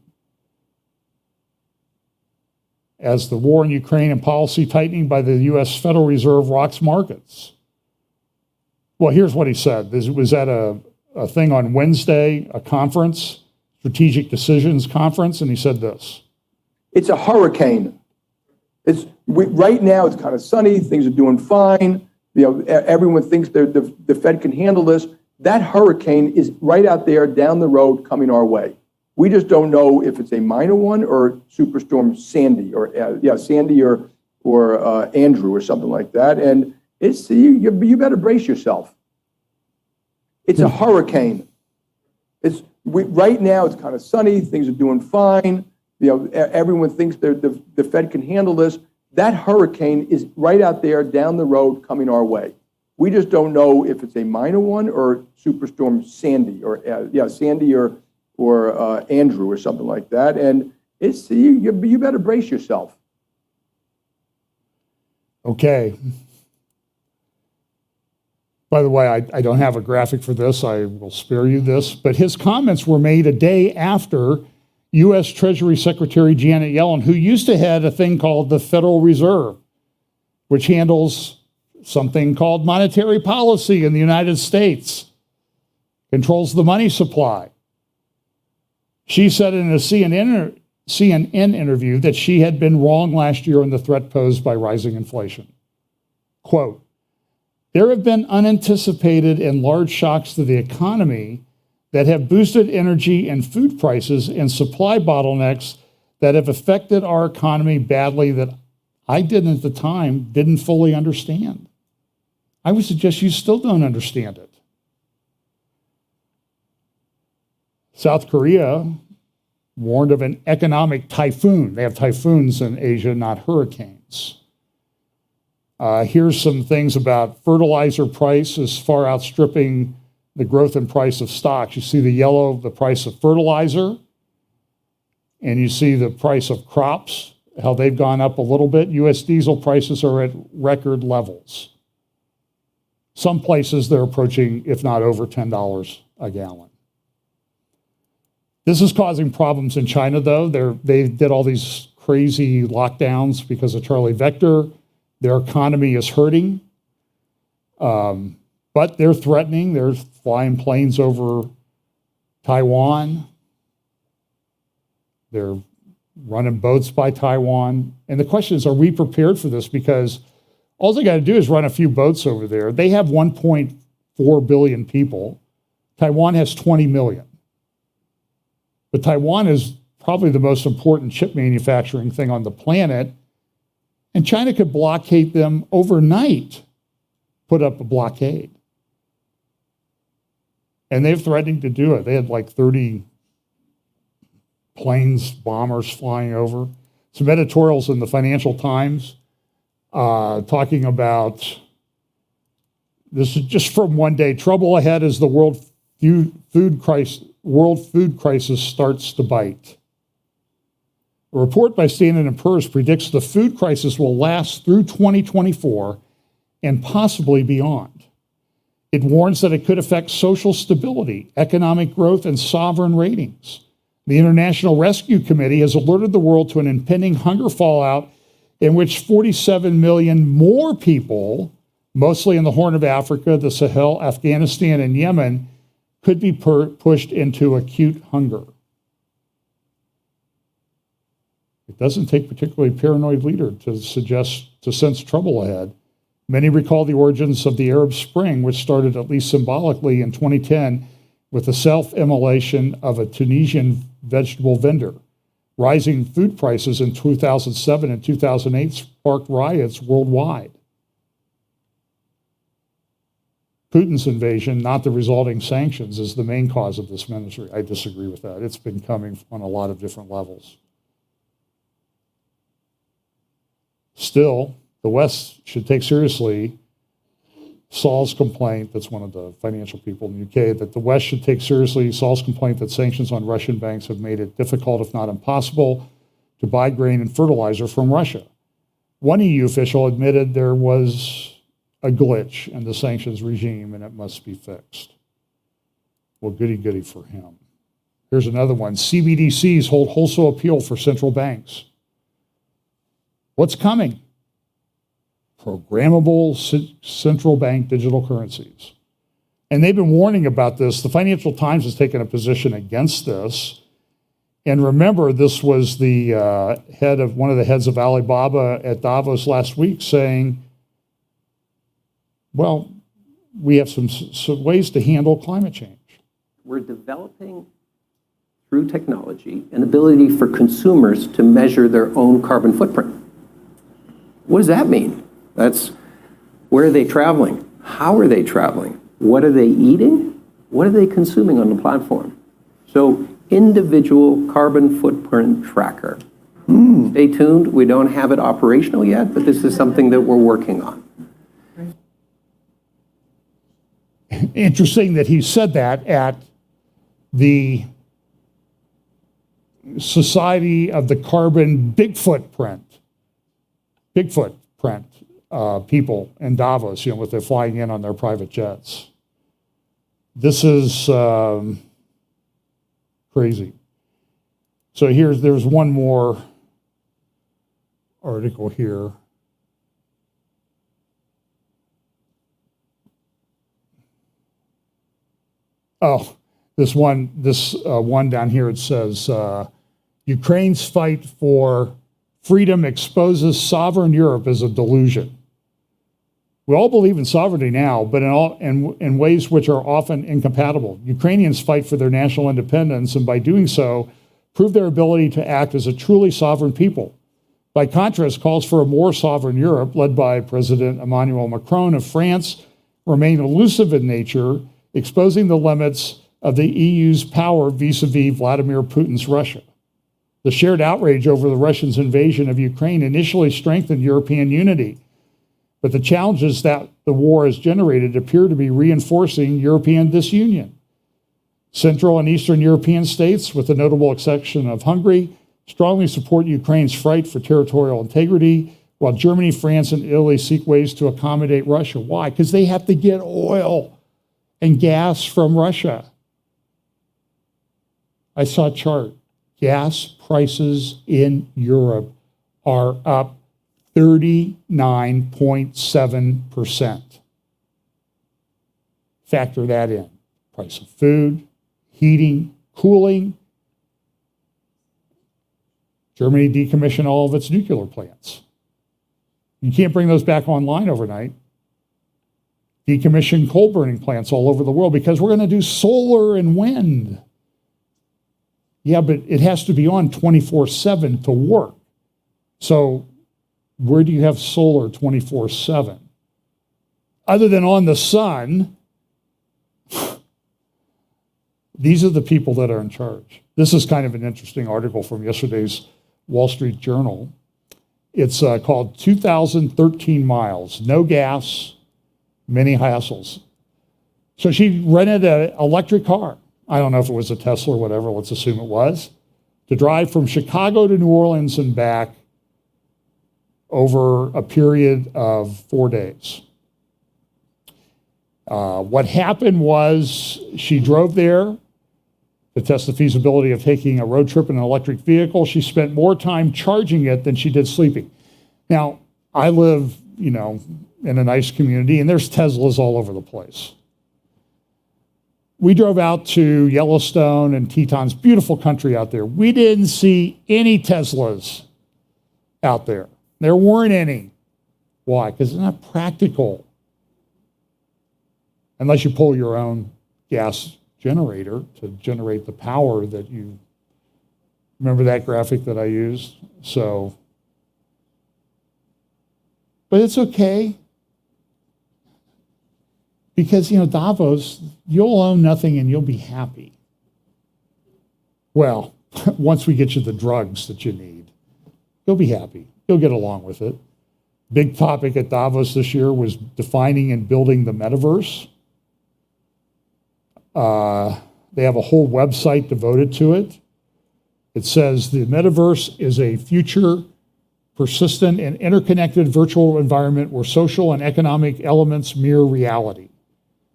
as the war in Ukraine and policy tightening by the U.S. Federal Reserve rocks markets. Well, here's what he said. This was at a thing on Wednesday, a conference, Strategic Decisions Conference, and he said this. It's a hurricane. Right now it's kind of sunny, things are doing fine. Everyone thinks the Fed can handle this. That hurricane is right out there down the road coming our way. We just don't know if it's a minor one or Superstorm Sandy Sandy or Andrew or something like that. And you better brace yourself. It's a hurricane. Right now it's kind of sunny, things are doing fine. Everyone thinks the Fed can handle this. That hurricane is right out there down the road coming our way. We just don't know if it's a minor one or Superstorm Sandy or Sandy or Andrew or something like that. And you better brace yourself. Okay. By the way, I don't have a graphic for this. I will spare you this. But his comments were made a day after U.S. Treasury Secretary Janet Yellen, who used to head a thing called the Federal Reserve, which handles something called monetary policy in the United States, controls the money supply. She said in a CNN interview that she had been wrong last year on the threat posed by rising inflation. Quote, there have been unanticipated and large shocks to the economy that have boosted energy and food prices and supply bottlenecks that have affected our economy badly that I didn't fully understand. I would suggest you still don't understand it. South Korea warned of an economic typhoon. They have typhoons in Asia, not hurricanes. Here's some things about fertilizer prices far outstripping the growth in price of stocks. You see the yellow, the price of fertilizer, and you see the price of crops, how they've gone up a little bit. U.S. diesel prices are at record levels. Some places they're approaching, if not over, $10 a gallon. This is causing problems in China, though. They did all these crazy lockdowns because of Charlie Vector. Their economy is hurting. But they're threatening. They're flying planes over Taiwan. They're running boats by Taiwan. And the question is, are we prepared for this? Because all they got to do is run a few boats over there. They have 1.4 billion people. Taiwan has 20 million. But Taiwan is probably the most important chip manufacturing thing on the planet. And China could blockade them overnight, put up a blockade. And they're threatening to do it. They had like 30 planes, bombers flying over. Some editorials in the Financial Times talking about, this is just from one day, trouble ahead as the world food crisis starts to bite. A report by Standard & Poor's predicts the food crisis will last through 2024 and possibly beyond. It warns that it could affect social stability, economic growth, and sovereign ratings. The International Rescue Committee has alerted the world to an impending hunger fallout in which 47 million more people, mostly in the Horn of Africa, the Sahel, Afghanistan, and Yemen, could be pushed into acute hunger. It doesn't take a particularly paranoid leader to sense trouble ahead. Many recall the origins of the Arab Spring, which started at least symbolically in 2010 with the self-immolation of a Tunisian vegetable vendor. Rising food prices in 2007 and 2008 sparked riots worldwide. Putin's invasion, not the resulting sanctions, is the main cause of this misery. I disagree with that. It's been coming on a lot of different levels. Still, the West should take seriously Saul's complaint, that's one of the financial people in the UK, that the West should take seriously Saul's complaint that sanctions on Russian banks have made it difficult, if not impossible, to buy grain and fertilizer from Russia. One EU official admitted there was a glitch in the sanctions regime and it must be fixed. Well, goody goody for him. Here's another one. CBDCs hold wholesale appeal for central banks. What's coming? Programmable central bank digital currencies. And they've been warning about this. The Financial Times has taken a position against this. And remember, this was the one of the heads of Alibaba at Davos last week saying, well, we have some ways to handle climate change. We're developing, through technology, an ability for consumers to measure their own carbon footprint. What does that mean? That's, where are they traveling? How are they traveling? What are they eating? What are they consuming on the platform? So, individual carbon footprint tracker. Stay tuned. We don't have it operational yet, but this is something that we're working on. Interesting that he said that at the Society of the Carbon Bigfoot print people in Davos, with their flying in on their private jets. This is crazy. So there's one more article here. Oh, this one down here, it says, Ukraine's fight for freedom exposes sovereign Europe as a delusion. We all believe in sovereignty now, but in ways which are often incompatible. Ukrainians fight for their national independence, and by doing so, prove their ability to act as a truly sovereign people. By contrast, calls for a more sovereign Europe, led by President Emmanuel Macron of France, remain elusive in nature, exposing the limits of the EU's power vis-a-vis Vladimir Putin's Russia. The shared outrage over the Russians' invasion of Ukraine initially strengthened European unity. But the challenges that the war has generated appear to be reinforcing European disunion. Central and Eastern European states, with the notable exception of Hungary, strongly support Ukraine's fight for territorial integrity, while Germany, France, and Italy seek ways to accommodate Russia. Why? Because they have to get oil and gas from Russia. I saw a chart. Gas prices in Europe are up 39.7%. Factor that in. Price of food, heating, cooling. Germany decommissioned all of its nuclear plants. You can't bring those back online overnight. Decommission coal burning plants all over the world because we're going to do solar and wind. Yeah, but it has to be on 24/7 to work. So where do you have solar 24/7? Other than on the sun, these are the people that are in charge. This is kind of an interesting article from yesterday's Wall Street Journal. It's called 2013 Miles, No Gas, Many Hassles. So she rented an electric car. I don't know if it was a Tesla or whatever, let's assume it was, to drive from Chicago to New Orleans and back over a period of 4 days. What happened was she drove there to test the feasibility of taking a road trip in an electric vehicle. She spent more time charging it than she did sleeping. Now, I live, in a nice community, and there's Teslas all over the place. We drove out to Yellowstone and Tetons, beautiful country out there. We didn't see any Teslas out there. There weren't any. Why? Because it's not practical. Unless you pull your own gas generator to generate the power that you, remember that graphic that I used? So, but it's okay. Because, Davos, you'll own nothing and you'll be happy. Well, once we get you the drugs that you need, you'll be happy. You'll get along with it. Big topic at Davos this year was defining and building the metaverse. They have a whole website devoted to it. It says the metaverse is a future, persistent, and interconnected virtual environment where social and economic elements mirror reality.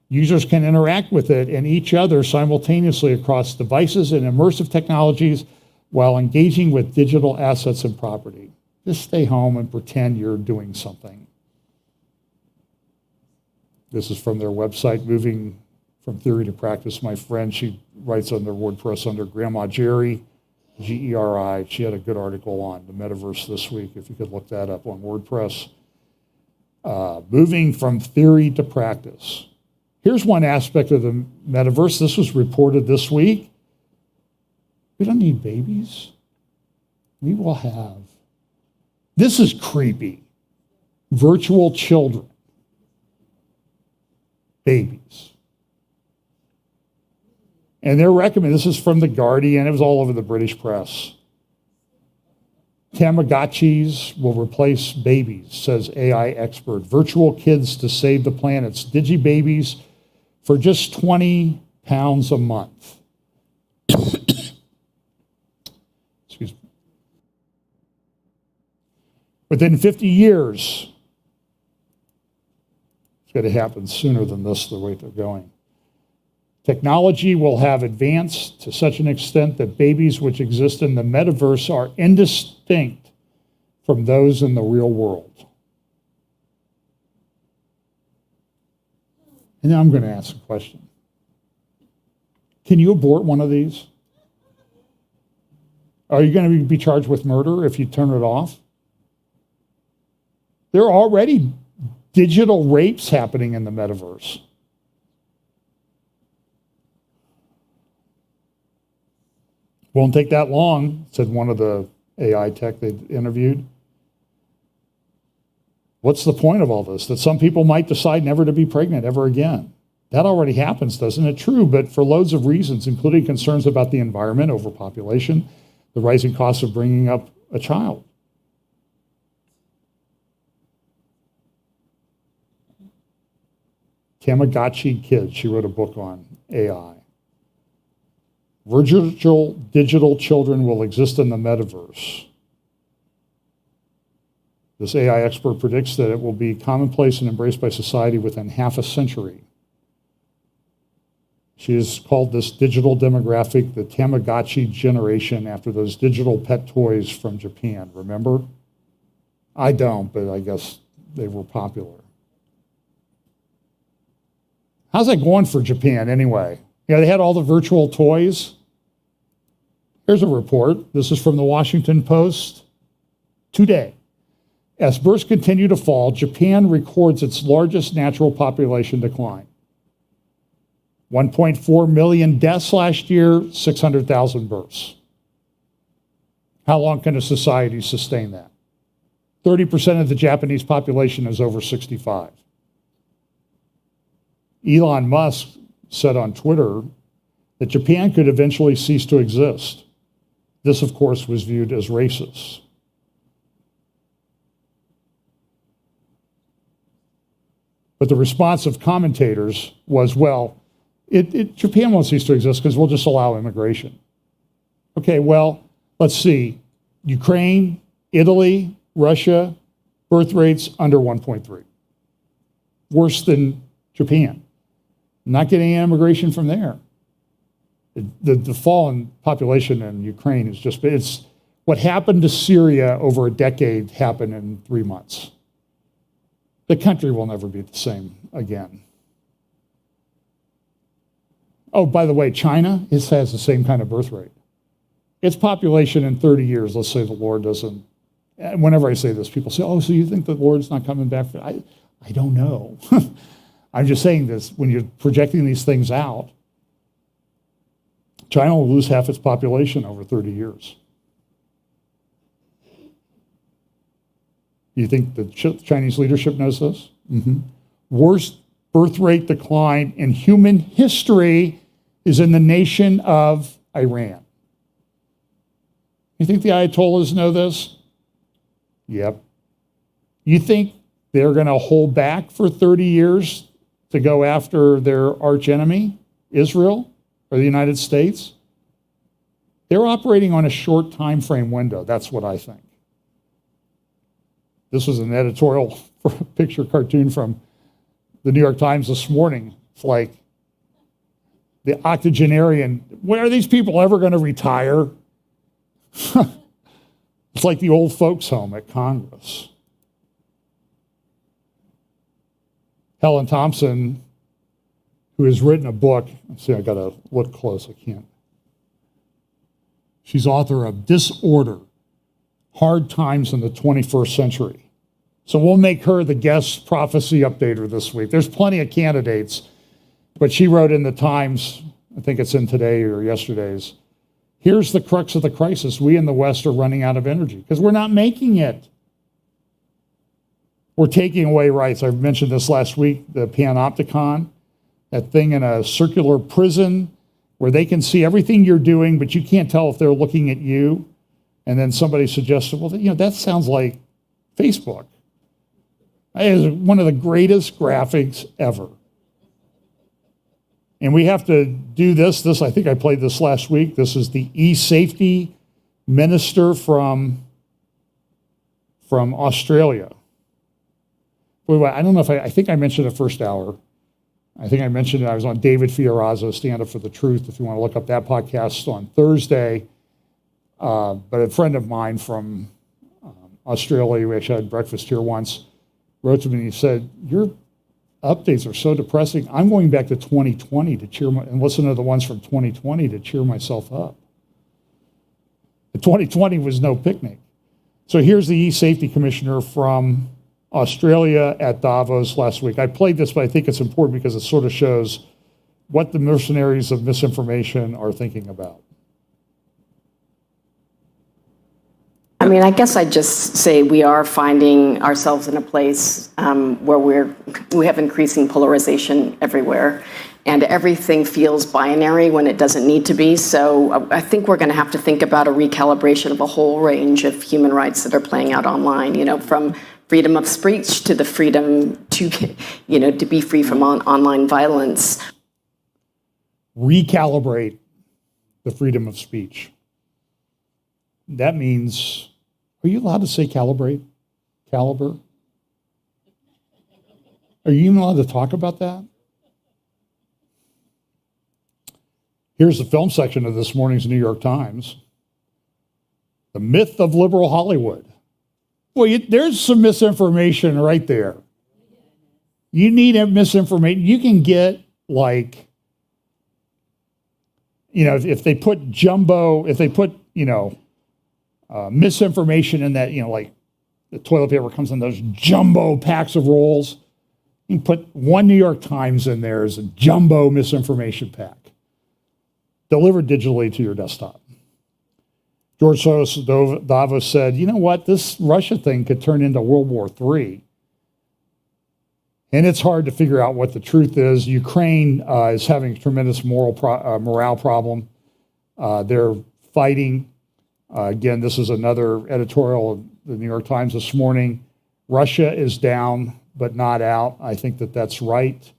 Users can interact with it and each other simultaneously across devices and immersive technologies while engaging with digital assets and property. Just stay home and pretend you're doing something. This is from their website, Moving from Theory to Practice. My friend, she writes under WordPress under Grandma Jerry, Geri. She had a good article on the metaverse this week, if you could look that up on WordPress. Moving from theory to practice. Here's one aspect of the metaverse. This was reported this week. We don't need babies. We will have. This is creepy. Virtual children. Babies. And they're recommending, this is from The Guardian, it was all over the British press. Tamagotchis will replace babies, says AI expert. Virtual kids to save the planet's digi-babies for just £20 a month. Excuse me. Within 50 years, it's going to happen sooner than this, the way they're going. Technology will have advanced to such an extent that babies which exist in the metaverse are indistinct from those in the real world. And now I'm going to ask a question. Can you abort one of these? Are you going to be charged with murder if you turn it off? There are already digital rapes happening in the metaverse. Won't take that long, said one of the AI tech they interviewed. What's the point of all this? That some people might decide never to be pregnant ever again. That already happens, doesn't it? True, but for loads of reasons, including concerns about the environment, overpopulation, the rising cost of bringing up a child. Tamagotchi kids. She wrote a book on AI. Virtual digital children will exist in the metaverse. This AI expert predicts that it will be commonplace and embraced by society within half a century. She has called this digital demographic the Tamagotchi generation after those digital pet toys from Japan. Remember? I don't, but I guess they were popular. How's that going for Japan anyway? Yeah, they had all the virtual toys. Here's a report. This is from the Washington Post today. As births continue to fall, Japan records its largest natural population decline. 1.4 million deaths last year, 600,000 births. How long can a society sustain that? 30% of the Japanese population is over 65. Elon Musk said on Twitter that Japan could eventually cease to exist. This, of course, was viewed as racist. But the response of commentators was, well, Japan won't cease to exist because we'll just allow immigration. Okay, well, let's see. Ukraine, Italy, Russia, birth rates under 1.3. Worse than Japan. Not getting immigration from there. The fall in population in Ukraine is just, it's what happened to Syria over a decade happened in 3 months. The country will never be the same again. Oh, by the way, China, it has the same kind of birth rate. Its population in 30 years, let's say the Lord doesn't, whenever I say this, people say, oh, so you think the Lord's not coming back? I don't know. I'm just saying this, when you're projecting these things out, China will lose half its population over 30 years. You think the Chinese leadership knows this? Mm-hmm. Worst birth rate decline in human history is in the nation of Iran. You think the Ayatollahs know this? Yep. You think they're going to hold back for 30 years to go after their archenemy, Israel, or the United States? They're operating on a short time frame window. That's what I think. This was an editorial picture cartoon from the New York Times this morning. It's like the octogenarian, when are these people ever going to retire? It's like the old folks' home at Congress. Helen Thompson, who has written a book, let's see, I got to look close, I can't. She's author of Disorder, Hard Times in the 21st Century. So we'll make her the guest prophecy updater this week. There's plenty of candidates, but she wrote in the Times, I think it's in today or yesterday's, here's the crux of the crisis. We in the West are running out of energy because we're not making it. We're taking away rights. I mentioned this last week, the panopticon, that thing in a circular prison where they can see everything you're doing, but you can't tell if they're looking at you. And then somebody suggested, well, that sounds like Facebook. It is one of the greatest graphics ever. And we have to do this. I think I played this last week. This is the e-safety minister from Australia. I don't know if I think I mentioned it first hour. I think I mentioned it. I was on David Fiorazo, Stand Up for the Truth, if you want to look up that podcast on Thursday. But a friend of mine from Australia, we actually had breakfast here once, wrote to me and he said, your updates are so depressing. I'm going back to 2020 to and listen to the ones from 2020 to cheer myself up. The 2020 was no picnic. So here's the e-safety commissioner from Australia at Davos last week. I played this, but I think it's important because it sort of shows what the mercenaries of misinformation are thinking about. I mean, I guess I'd just say we are finding ourselves in a place where we have increasing polarization everywhere, and everything feels binary when it doesn't need to be. So I think we're going to have to think about a recalibration of a whole range of human rights that are playing out online, from freedom of speech to the freedom to, to be free from online violence. Recalibrate the freedom of speech. That means, are you allowed to say calibrate? Caliber? Are you even allowed to talk about that? Here's the film section of this morning's New York Times. The myth of liberal Hollywood. Well, there's some misinformation right there. You need misinformation. You can get if they put misinformation in that, like the toilet paper comes in those jumbo packs of rolls. You can put one New York Times in there as a jumbo misinformation pack, delivered digitally to your desktop. George Soros of Davos said, you know what, this Russia thing could turn into World War III. And it's hard to figure out what the truth is. Ukraine is having a tremendous morale problem. They're fighting. Again, this is another editorial of the New York Times this morning. Russia is down, but not out. I think that that's right.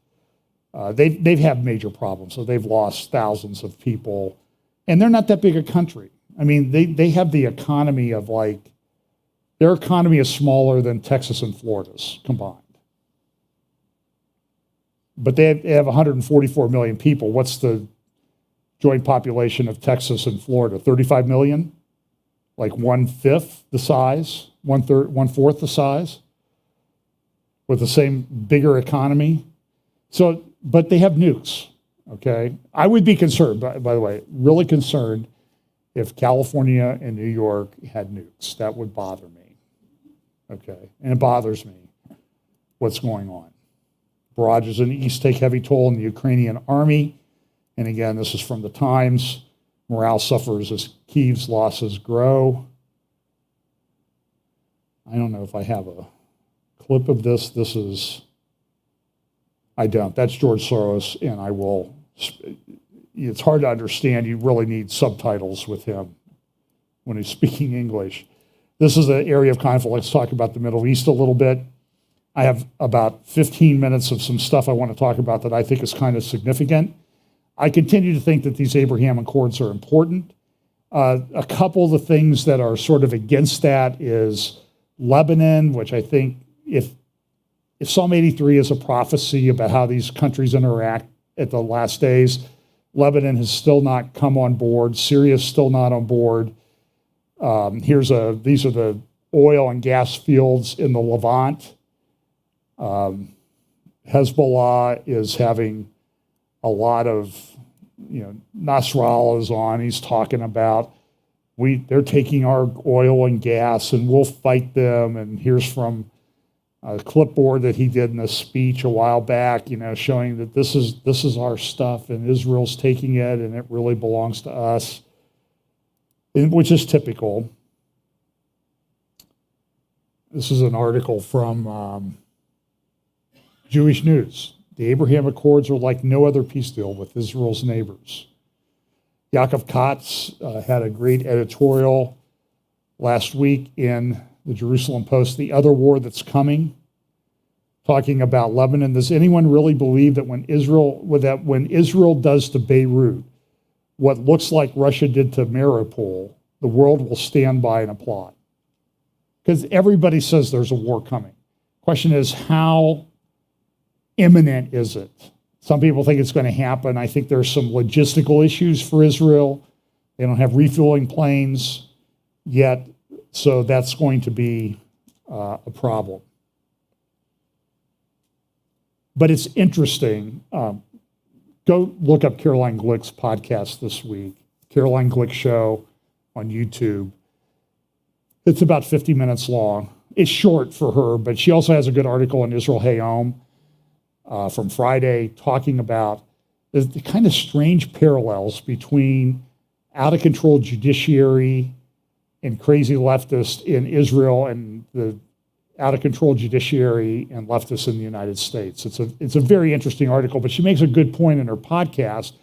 They've had major problems. So they've lost thousands of people. And they're not that big a country. I mehave they have the economy of their economy is smaller than Texas and Florida's combined. But they have 144 million people. What's the joint population of Texas and Florida? 35 million? Like 1/5 the size, 1/4 the size, with the same bigger economy. So, but they have nukes, okay? I would be concerned, by the way, really concerned if California and New York had nukes. That would bother me, okay? And it bothers me what's going on. Barrages in the east take heavy toll in the Ukrainian army. And again, this is from the Times. Morale suffers as Kyiv's losses grow. I don't know if I have a clip of this. I don't. That's George Soros, and I will. It's hard to understand. You really need subtitles with him when he's speaking English. This is an area of conflict. Let's talk about the Middle East a little bit. I have about 15 minutes of some stuff I want to talk about that I think is kind of significant. I continue to think that these Abraham Accords are important. A couple of the things that are sort of against that is Lebanon, which I think if Psalm 83 is a prophecy about how these countries interact at the last days, Lebanon has still not come on board. Syria is still not on board. These are the oil and gas fields in the Levant. Hezbollah is having a lot of, Nasrallah is on. He's talking about they're taking our oil and gas and we'll fight them. And here's from a clipboard that he did in a speech a while back, showing that this is our stuff and Israel's taking it and it really belongs to us, which is typical. This is an article from Jewish News. The Abraham Accords are like no other peace deal with Israel's neighbors. Yaakov Katz had a great editorial last week in the Jerusalem Post, The Other War That's Coming, talking about Lebanon. Does anyone really believe that when Israel does to Beirut what looks like Russia did to Mariupol, the world will stand by and applaud? Because everybody says there's a war coming. Question is, how imminent is it? Some people think it's going to happen. I think there's some logistical issues for Israel. They don't have refueling planes yet, so that's going to be a problem. But it's interesting. Go look up Caroline Glick's podcast this week, Caroline Glick Show on YouTube. It's about 50 minutes long. It's short for her, but she also has a good article on Israel Hayom from Friday talking about the kind of strange parallels between out-of-control judiciary and crazy leftists in Israel and the out-of-control judiciary and leftists in the United States. It's a very interesting article, but she makes a good point in her podcast.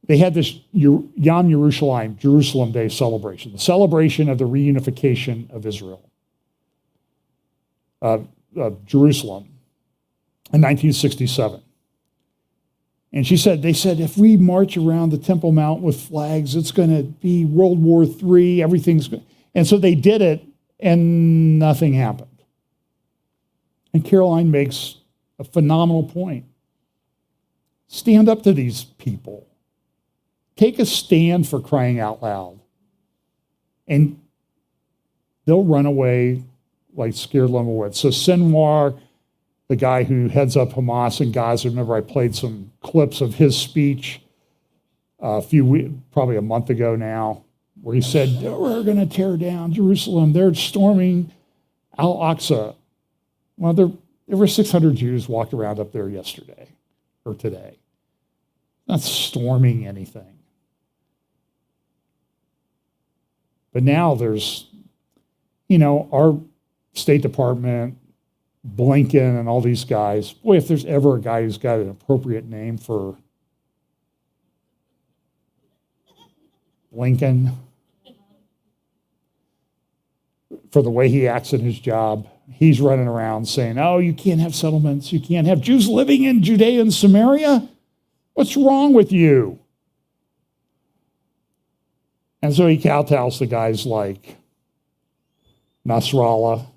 They had this Yom Yerushalayim, Jerusalem Day celebration, the celebration of the reunification of Israel. of Jerusalem in 1967. And she said, they said, if we march around the Temple Mount with flags, it's going to be World War III, everything's going. And so they did it, and nothing happened. And Caroline makes a phenomenal point. Stand up to these people. Take a stand, for crying out loud. And they'll run away like scared lemmerwoods. So Sinwar, the guy who heads up Hamas in Gaza, remember I played some clips of his speech probably a month ago now, where he said, we're going to tear down Jerusalem. They're storming Al-Aqsa. Well, there were 600 Jews walked around up there yesterday or today. Not storming anything. But now there's, our State Department, Blinken, and all these guys. Boy, if there's ever a guy who's got an appropriate name for Blinken, for the way he acts in his job, he's running around saying, oh, you can't have settlements. You can't have Jews living in Judea and Samaria. What's wrong with you? And so he kowtows to guys like Nasrallah.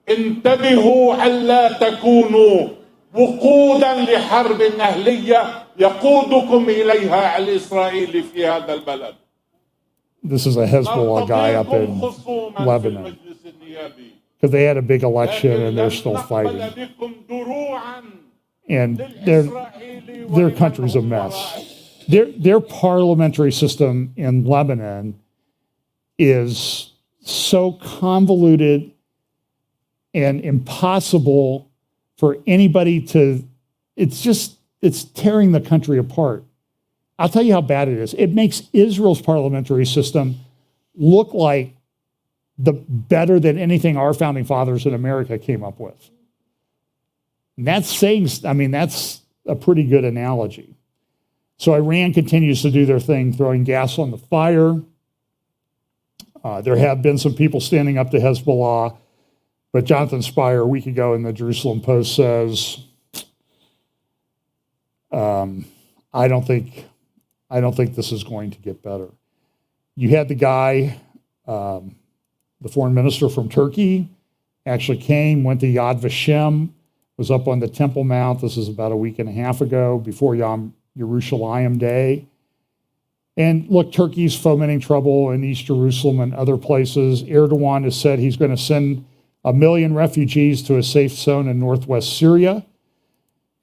انتبهوا ألا تكونوا وقودا لحرب أهلية يقودكم إليها الإسرائيلي في هذا البلد. This is a Hezbollah guy up in Lebanon. Because they had a big election and they're still fighting. And their country's a mess. Their parliamentary system in Lebanon is so convoluted and impossible for anybody to, it's tearing the country apart. I'll tell you how bad it is. It makes Israel's parliamentary system look like better than anything our founding fathers in America came up with. And that's that's a pretty good analogy. So Iran continues to do their thing, throwing gas on the fire. There have been some people standing up to Hezbollah, but Jonathan Spire, a week ago in the Jerusalem Post, says, I don't think this is going to get better. You had the guy, the foreign minister from Turkey, actually came, went to Yad Vashem, was up on the Temple Mount. This is about a week and a half ago, before Yom Yerushalayim Day. And look, Turkey's fomenting trouble in East Jerusalem and other places. Erdogan has said he's going to send 1 million refugees to a safe zone in northwest Syria.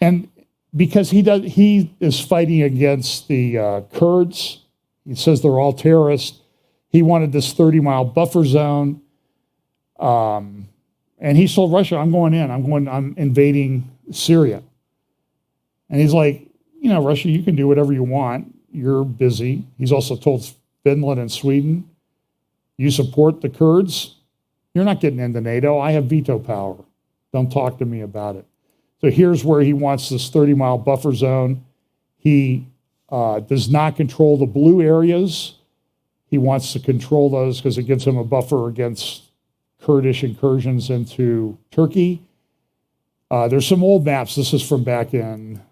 And because he is fighting against the Kurds, he says they're all terrorists. He wanted this 30-mile buffer zone. And he told Russia, I'm invading Syria. And he's like, Russia, you can do whatever you want. You're busy. He's also told Finland and Sweden, you support the Kurds, you're not getting into NATO. I have veto power. Don't talk to me about it. So here's where he wants this 30-mile buffer zone. He does not control the blue areas. He wants to control those because it gives him a buffer against Kurdish incursions into Turkey. There's some old maps. This is from back in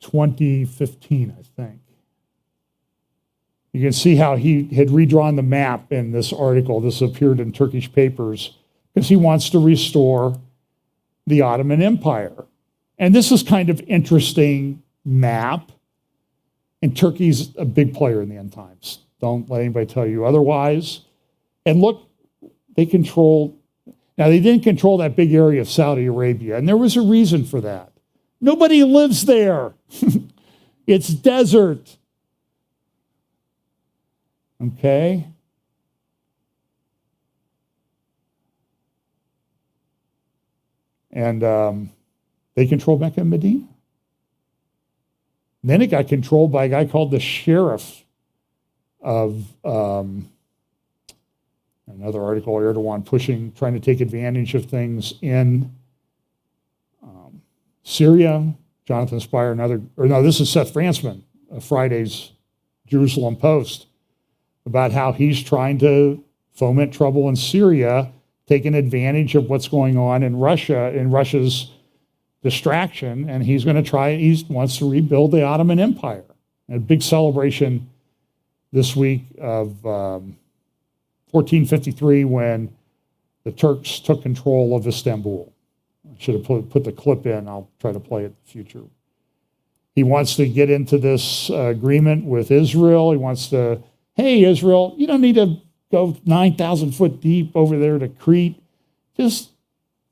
2015, I think. You can see how he had redrawn the map in this article. This appeared in Turkish papers because he wants to restore the Ottoman Empire. And this is kind of interesting map. And Turkey's a big player in the end times. Don't let anybody tell you otherwise. And look, they didn't control that big area of Saudi Arabia. And there was a reason for that. Nobody lives there. It's desert. Okay? And they control Mecca and Medina. Then it got controlled by a guy called the sheriff of another article, Erdogan trying to take advantage of things in Syria. Jonathan Spire, this is Seth Frantzman, Friday's Jerusalem Post, about how he's trying to foment trouble in Syria, taking advantage of what's going on in Russia, in Russia's distraction, and he wants to rebuild the Ottoman Empire. A big celebration this week of 1453 when the Turks took control of Istanbul. I should have put the clip in. I'll try to play it in the future. He wants to get into this agreement with Israel. He wants to, hey, Israel, you don't need to go 9,000 foot deep over there to Crete. Just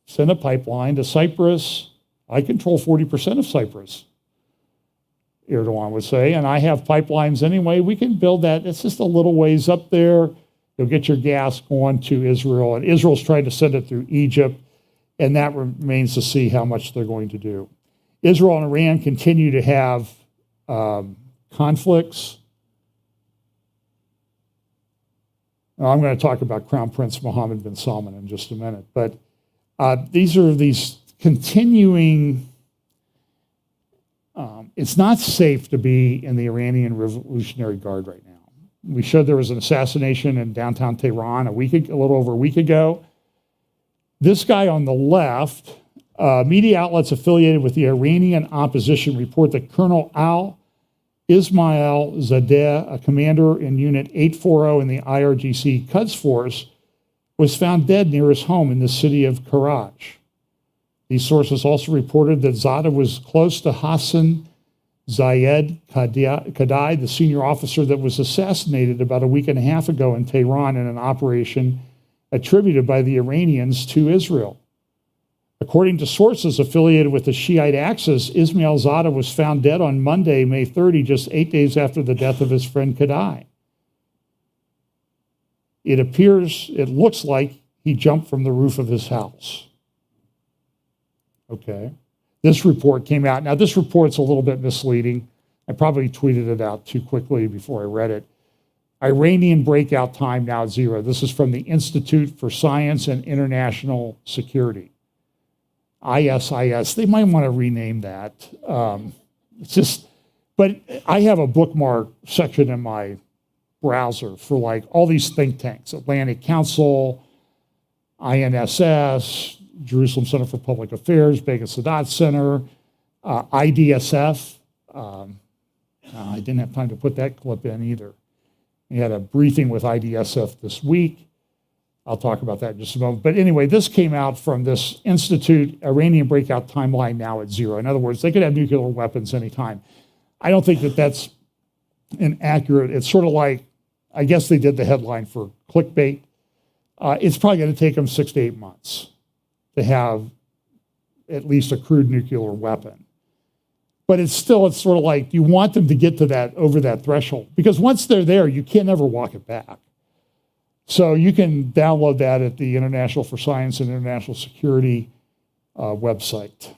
send a pipeline to Cyprus. I control 40% of Cyprus, Erdogan would say, and I have pipelines anyway. We can build that. It's just a little ways up there. You'll get your gas going to Israel, and Israel's trying to send it through Egypt, and that remains to see how much they're going to do. Israel and Iran continue to have conflicts. Now, I'm going to talk about Crown Prince Mohammed bin Salman in just a minute, but these are these continuing. It's not safe to be in the Iranian Revolutionary Guard right now. We showed there was an assassination in downtown Tehran a little over a week ago. This guy on the left, media outlets affiliated with the Iranian opposition report that Colonel Ismail Zadeh, a commander in Unit 840 in the IRGC Quds Force, was found dead near his home in the city of Karaj. These sources also reported that Zadeh was close to Hassan Zayed Kadai, the senior officer that was assassinated about a week and a half ago in Tehran in an operation attributed by the Iranians to Israel. According to sources affiliated with the Shiite Axis, Ismail Zadeh was found dead on Monday, May 30, just 8 days after the death of his friend Kadai. It looks like he jumped from the roof of his house. Okay. This report came out. Now, this report's a little bit misleading. I probably tweeted it out too quickly before I read it. Iranian breakout time now at 0. This is from the Institute for Science and International Security. ISIS. They might want to rename that. But I have a bookmark section in my browser for like all these think tanks: Atlantic Council, INSS, Jerusalem Center for Public Affairs, Begin Sadat Center, IDSF. I didn't have time to put that clip in either. We had a briefing with IDSF this week. I'll talk about that in just a moment. But anyway, this came out from this institute, Iranian breakout timeline now at 0. In other words, they could have nuclear weapons anytime. I don't think that that's inaccurate. It's sort of like, I guess they did the headline for clickbait. It's probably going to take them 6 to 8 months to have at least a crude nuclear weapon. But it's sort of like you want them to get to that, over that threshold. Because once they're there, you can't ever walk it back. So you can download that at the International for Science and International Security website.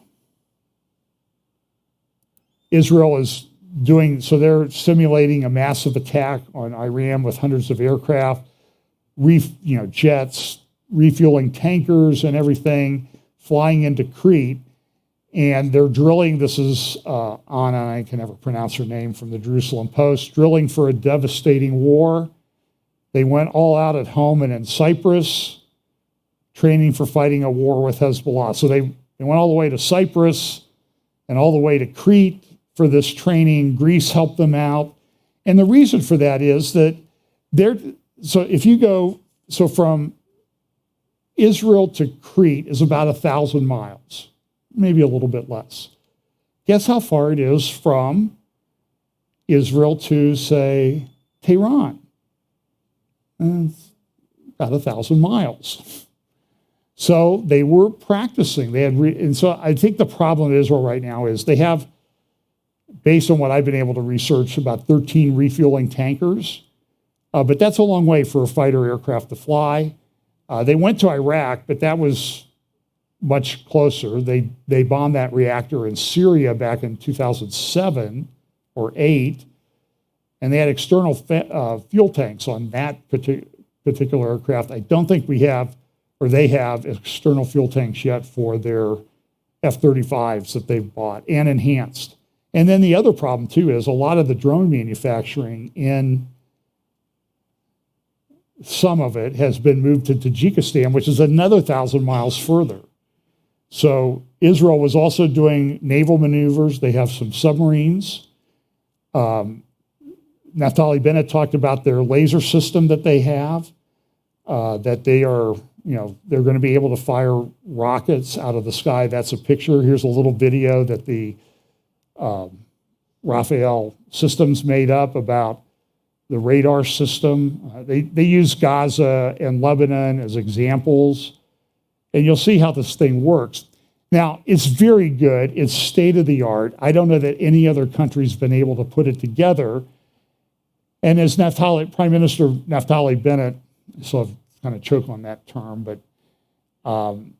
Israel is they're simulating a massive attack on Iran with hundreds of aircraft, jets, refueling tankers and everything, flying into Crete. And they're drilling, this is Anna, I can never pronounce her name, from the Jerusalem Post, drilling for a devastating war. They went all out at home and in Cyprus, training for fighting a war with Hezbollah. So they went all the way to Cyprus and all the way to Crete for this training. Greece helped them out. And the reason for that is that from Israel to Crete is about 1,000 miles, maybe a little bit less. Guess how far it is from Israel to, say, Tehran? About 1,000 miles. So they were practicing. And so I think the problem in Israel right now is they have, based on what I've been able to research, about 13 refueling tankers. But that's a long way for a fighter aircraft to fly. They went to Iraq, but that was much closer. They bombed that reactor in Syria back in 2007 or 8. And they had external fuel tanks on that particular aircraft. I don't think they have external fuel tanks yet for their F-35s that they've bought and enhanced. And then the other problem, too, is a lot of the drone manufacturing in some of it has been moved to Tajikistan, which is another 1,000 miles further. So Israel was also doing naval maneuvers. They have some submarines. Naftali Bennett talked about their laser system that they have, that they are, they're going to be able to fire rockets out of the sky. That's a picture. Here's a little video that the Rafael Systems made up about the radar system. They use Gaza and Lebanon as examples, and you'll see how this thing works. Now, it's very good. It's state-of-the-art. I don't know that any other country's been able to put it together. And as Prime Minister Naftali Bennett, so I've kind of choke on that term, but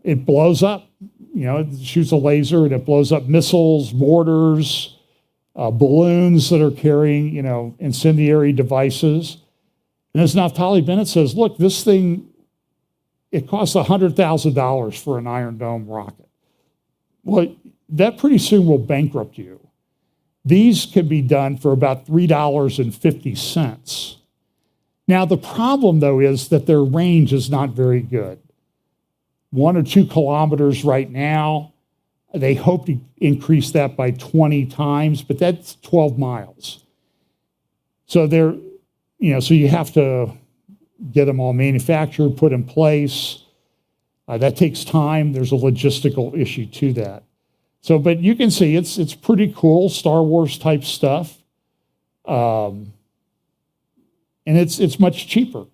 it blows up. It shoots a laser and it blows up missiles, mortars, balloons that are carrying, incendiary devices. And as Naftali Bennett says, look, this thing, it costs $100,000 for an Iron Dome rocket. Well, that pretty soon will bankrupt you. These can be done for about $3.50. Now, the problem, though, is that their range is not very good. 1 or 2 kilometers right now. They hope to increase that by 20 times, but that's 12 miles. So so you have to get them all manufactured, put in place. That takes time. There's a logistical issue to that. So, but you can see it's pretty cool, Star Wars type stuff. And it's much cheaper.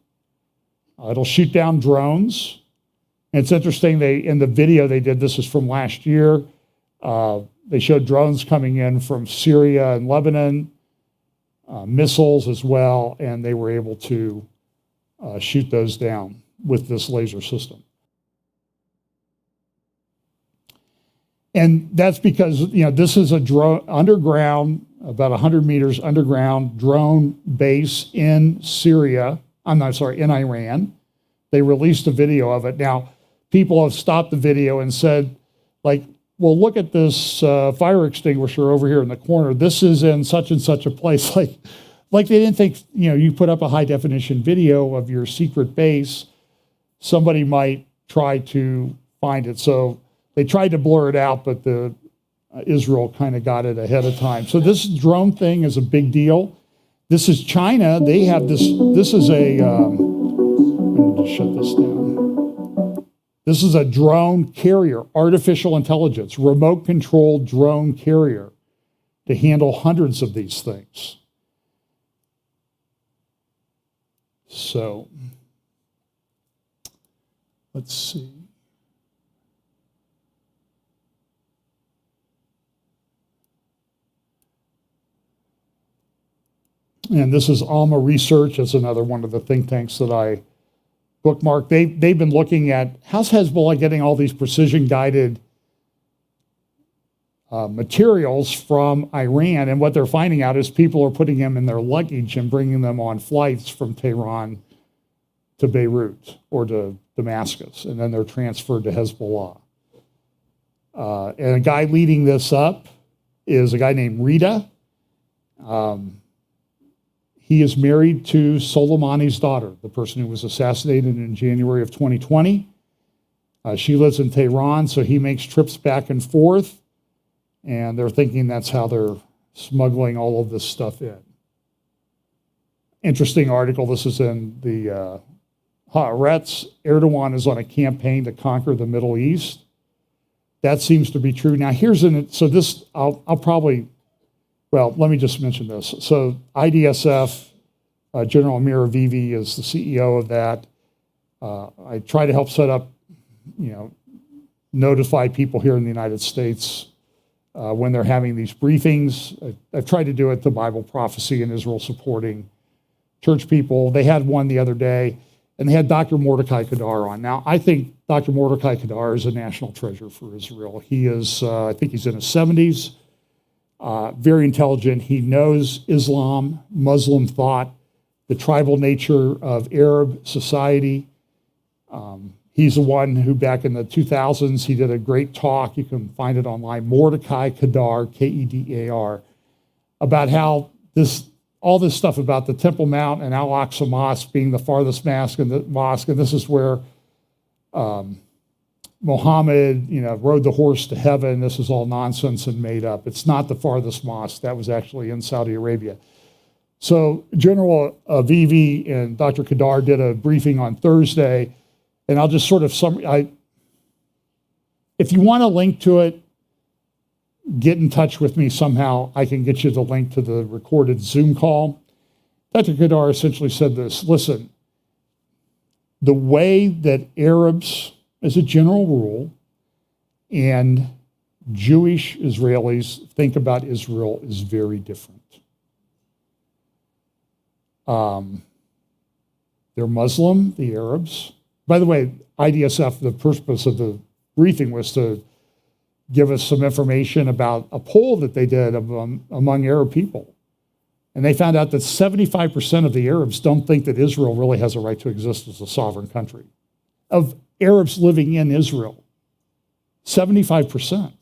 It'll shoot down drones. And it's interesting, in the video they did, this is from last year, they showed drones coming in from Syria and Lebanon, missiles as well, and they were able to shoot those down with this laser system. And that's because, this is a drone underground, about 100 meters underground drone base in in Iran. They released a video of it. Now, people have stopped the video and said, well, look at this fire extinguisher over here in the corner. This is in such and such a place. Like they didn't think, you put up a high definition video of your secret base, somebody might try to find it. So they tried to blur it out, but Israel kind of got it ahead of time. So this drone thing is a big deal. This is China. They have this is a, let me just shut this down. This is a drone carrier, artificial intelligence, remote controlled drone carrier to handle hundreds of these things. So, let's see. And this is Alma Research. That's another one of the think tanks that I bookmarked. They've been looking at how's Hezbollah getting all these precision-guided materials from Iran, and what they're finding out is people are putting them in their luggage and bringing them on flights from Tehran to Beirut or to Damascus, and then they're transferred to Hezbollah. And a guy leading this up is a guy named Rita. He is married to Soleimani's daughter, the person who was assassinated in January of 2020. She lives in Tehran, so he makes trips back and forth, and they're thinking that's how they're smuggling all of this stuff in. Interesting article. This is in the Haaretz. Erdogan is on a campaign to conquer the Middle East. That seems to be true. Now, I'll probably, well, let me just mention this. So IDSF, General Amir Avivi is the CEO of that. I try to help set up, notify people here in the United States when they're having these briefings. I've tried to do it to Bible Prophecy and Israel Supporting Church people. They had one the other day, and they had Dr. Mordecai Kadar on. Now, I think Dr. Mordecai Kadar is a national treasure for Israel. He is, I think he's in his 70s. Very intelligent. He knows Islam, Muslim thought, the tribal nature of Arab society. He's the one who back in the 2000s, he did a great talk. You can find it online, Mordecai Kadar, Kedar, about how this all this stuff about the Temple Mount and Al-Aqsa Mosque being the farthest mosque, and this is where Muhammad, rode the horse to heaven. This is all nonsense and made up. It's not the farthest mosque. That was actually in Saudi Arabia. So General Avivi and Dr. Kadar did a briefing on Thursday, and I'll just sort of if you want a link to it, get in touch with me somehow. I can get you the link to the recorded Zoom call. Dr. Kadar essentially said this: listen, the way that Arabs, as a general rule, and Jewish Israelis think about Israel is very different. They're Muslim, the Arabs. By the way, IDSF, the purpose of the briefing was to give us some information about a poll that they did among Arab people. And they found out that 75% of the Arabs don't think that Israel really has a right to exist as a sovereign country. Of Arabs living in Israel, 75%.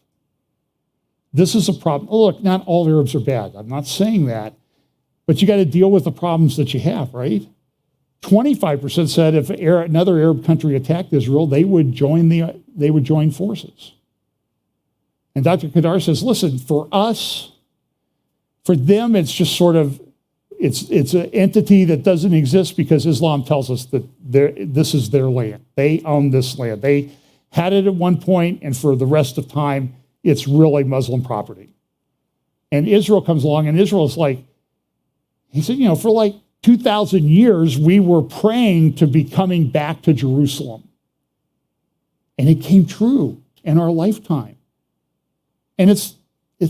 This is a problem. Oh, look, not all Arabs are bad. I'm not saying that. But you got to deal with the problems that you have, right? 25% said if another Arab country attacked Israel, they would join forces. And Dr. Kadar says, listen, for us, for them, it's just sort of, it's an entity that doesn't exist because Islam tells us that this is their land. They own this land. They had it at one point, and for the rest of time, it's really Muslim property. And Israel comes along, and Israel's like, he said, for like 2,000 years, we were praying to be coming back to Jerusalem. And it came true in our lifetime. And it's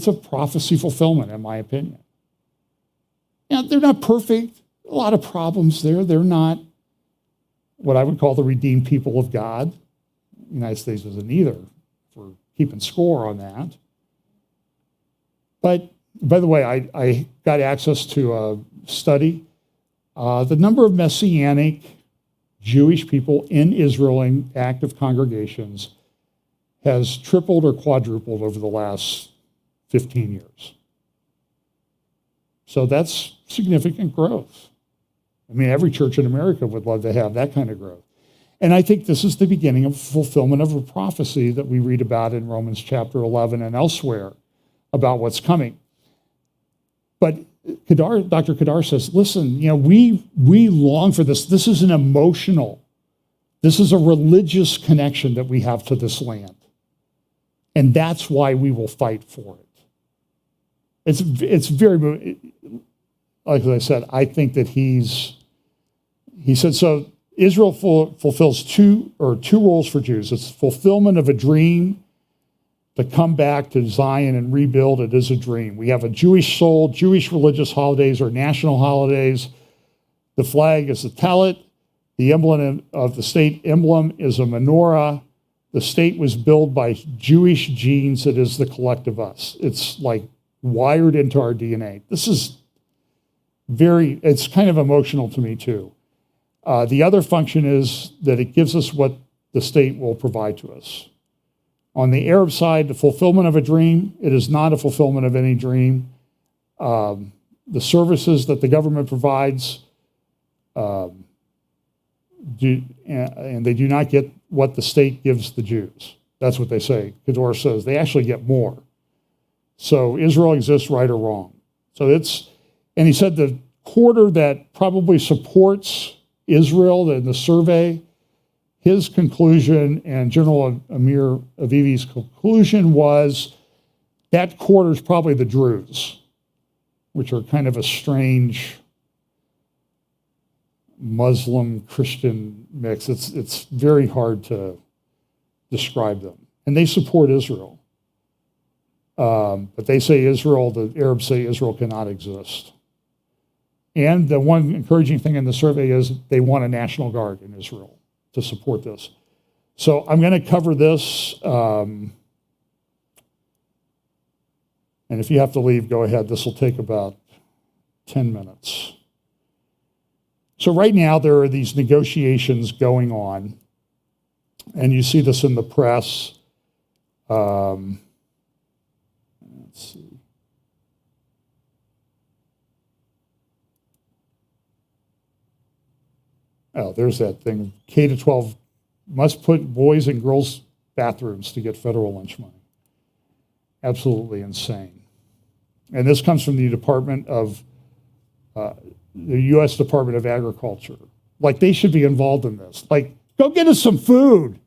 a prophecy fulfillment, in my opinion. They're not perfect. A lot of problems there. They're not what I would call the redeemed people of God. The United States isn't either, for keeping score on that. But, by the way, I got access to a study. The number of Messianic Jewish people in Israel in active congregations has tripled or quadrupled over the last 15 years. So that's significant growth. I mean, every church in America would love to have that kind of growth. And I think this is the beginning of fulfillment of a prophecy that we read about in Romans chapter 11 and elsewhere about what's coming. But Dr. Kadar says, listen, we long for this. This is this is a religious connection that we have to this land. And that's why we will fight for it. It's very, like I said, I think that he said, so Israel fulfills two roles for Jews. It's fulfillment of a dream to come back to Zion and rebuild. It is a dream. We have a Jewish soul. Jewish religious holidays are national holidays. The flag is a tallit. The emblem of the state emblem is a menorah. The state was built by Jewish genes. It is the collective us. It's like wired into our DNA. This is it's kind of emotional to me too. The other function is that it gives us what the state will provide to us. On the Arab side, the fulfillment of a dream, it is not a fulfillment of any dream. The services that the government provides, and they do not get what the state gives the Jews. That's what they say. Kadar says they actually get more. So Israel exists right or wrong. And he said the quarter that probably supports Israel in the survey, his conclusion and General Amir Avivi's conclusion was that quarter is probably the Druze, which are kind of a strange Muslim Christian mix. It's very hard to describe them. And they support Israel. But they say the Arabs say Israel cannot exist. And the one encouraging thing in the survey is they want a National Guard in Israel to support this. So I'm going to cover this. And if you have to leave, go ahead. This will take about 10 minutes. So right now there are these negotiations going on. And you see this in the press. Let's see. Oh, there's that thing. K to 12 must put boys in girls' bathrooms to get federal lunch money. Absolutely insane. And this comes from the Department of, the U.S. Department of Agriculture. Like, they should be involved in this. Like, go get us some food.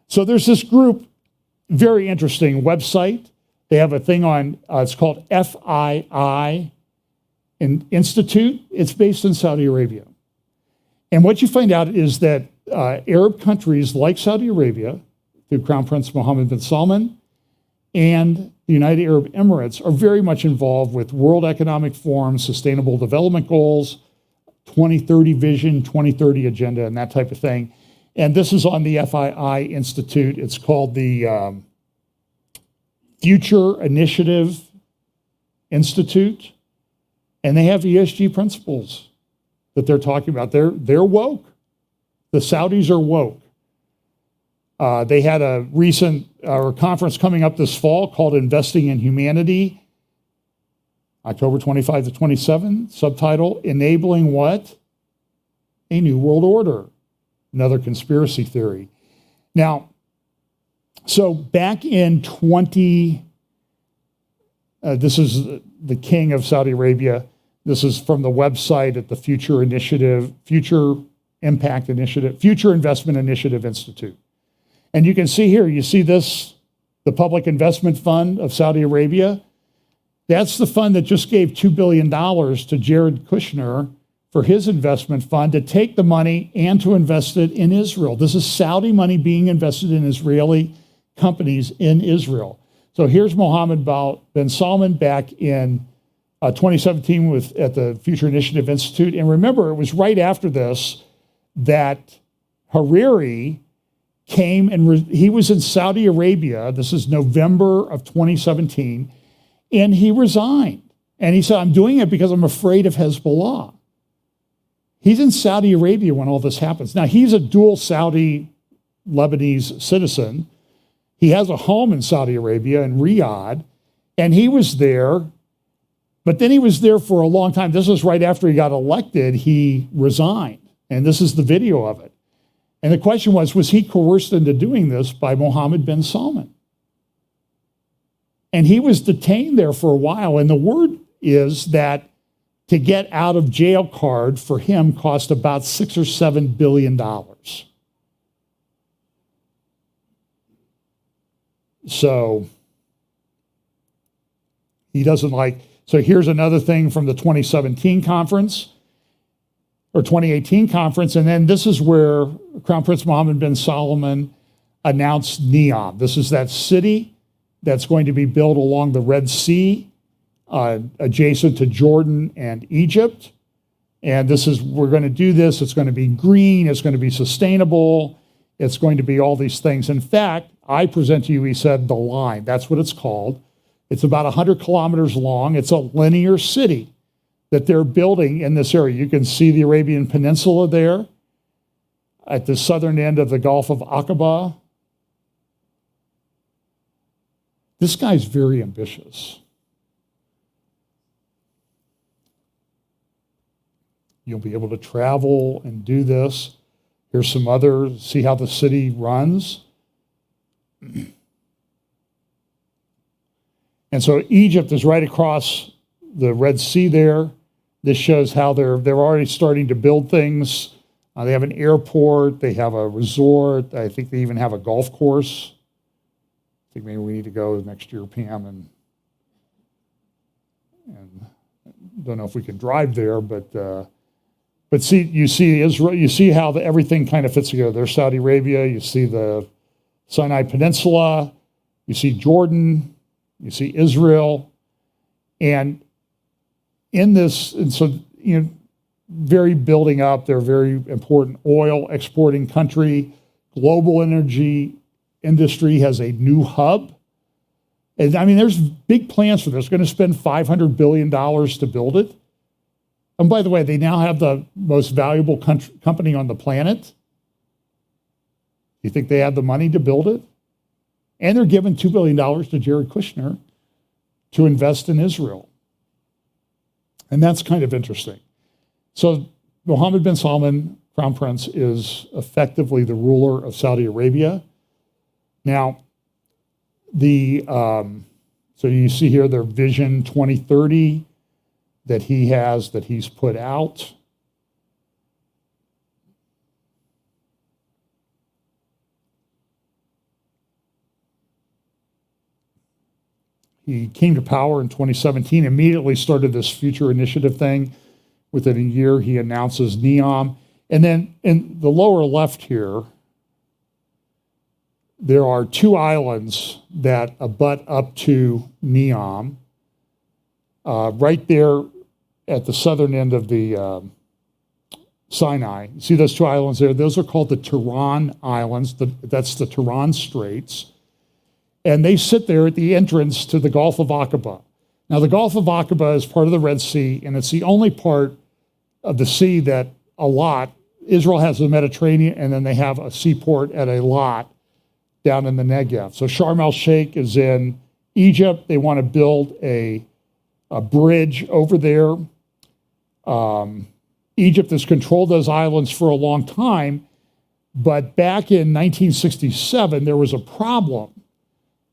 So there's this group, very interesting website. They have a thing on, it's called FII Institute. It's based in Saudi Arabia. And what you find out is that Arab countries like Saudi Arabia, through Crown Prince Mohammed bin Salman, and the United Arab Emirates are very much involved with World Economic Forum, Sustainable Development Goals, 2030 Vision, 2030 Agenda, and that type of thing. And this is on the FII Institute. It's called the Future Initiative Institute. And they have ESG principles that they're talking about. They're woke. The Saudis are woke. They had a recent conference coming up this fall called Investing in Humanity, October 25 to 27, subtitle, Enabling what? A New World Order. Another conspiracy theory. Now, so back in this is the king of Saudi Arabia. This is from the website at the Future Impact Initiative, Future Investment Initiative Institute. And you can see here, you see this, the Public Investment Fund of Saudi Arabia. That's the fund that just gave $2 billion to Jared Kushner for his investment fund to take the money and to invest it in Israel. This is Saudi money being invested in Israeli companies in Israel. So here's Mohammed bin Salman back in 2017 at the Future Initiative Institute. And remember, it was right after this that Hariri came and he was in Saudi Arabia. This is November of 2017. And he resigned. And he said, I'm doing it because I'm afraid of Hezbollah. He's in Saudi Arabia when all this happens. Now, he's a dual Saudi Lebanese citizen. He has a home in Saudi Arabia in Riyadh. And he was there. But then he was there for a long time. This was right after he got elected. He resigned. And this is the video of it. And the question was he coerced into doing this by Mohammed bin Salman? And he was detained there for a while. And the word is that to get out of jail card for him cost about $6 or $7 billion. So he doesn't like, so here's another thing from the 2017 conference or 2018 conference. And then this is where Crown Prince Mohammed bin Salman announced Neom. This is that city that's going to be built along the Red Sea, adjacent to Jordan and Egypt. And we're going to do this. It's going to be green. It's going to be sustainable. It's going to be all these things. In fact, I present to you, he said, the line. That's what it's called. It's about 100 kilometers long. It's a linear city that they're building in this area. You can see the Arabian Peninsula there at the southern end of the Gulf of Aqaba. This guy's very ambitious. You'll be able to travel and do this. Here's some other, see how the city runs. And so Egypt is right across the Red Sea there. This shows how they're already starting to build things. They have an airport, they have a resort, I think they even have a golf course. I think maybe we need to go next year, Pam, and don't know if we can drive there, but see, you see Israel, you see how everything kind of fits together. There's Saudi Arabia, you see the Sinai Peninsula, you see Jordan, you see Israel, and in this, and so, very building up, they're a very important oil exporting country. Global energy industry has a new hub. And I mean, there's big plans for this. They're going to spend $500 billion to build it. And by the way, they now have the most valuable company on the planet. You think they have the money to build it? And they're giving $2 billion to Jared Kushner to invest in Israel. And that's kind of interesting. So Mohammed bin Salman, Crown Prince, is effectively the ruler of Saudi Arabia. Now, so you see here their Vision 2030 that he has, that he's put out. He came to power in 2017, immediately started this future initiative thing. Within a year, he announces Neom. And then in the lower left here, there are two islands that abut up to Neom, right there at the southern end of the Sinai. See those two islands there? Those are called the Tiran Islands. That's the Tiran Straits. And they sit there at the entrance to the Gulf of Aqaba. Now, the Gulf of Aqaba is part of the Red Sea, and it's the only part of the sea that Israel has the Mediterranean, and then they have a seaport at Eilat down in the Negev. So Sharm el-Sheikh is in Egypt. They want to build a bridge over there. Egypt has controlled those islands for a long time, but back in 1967, there was a problem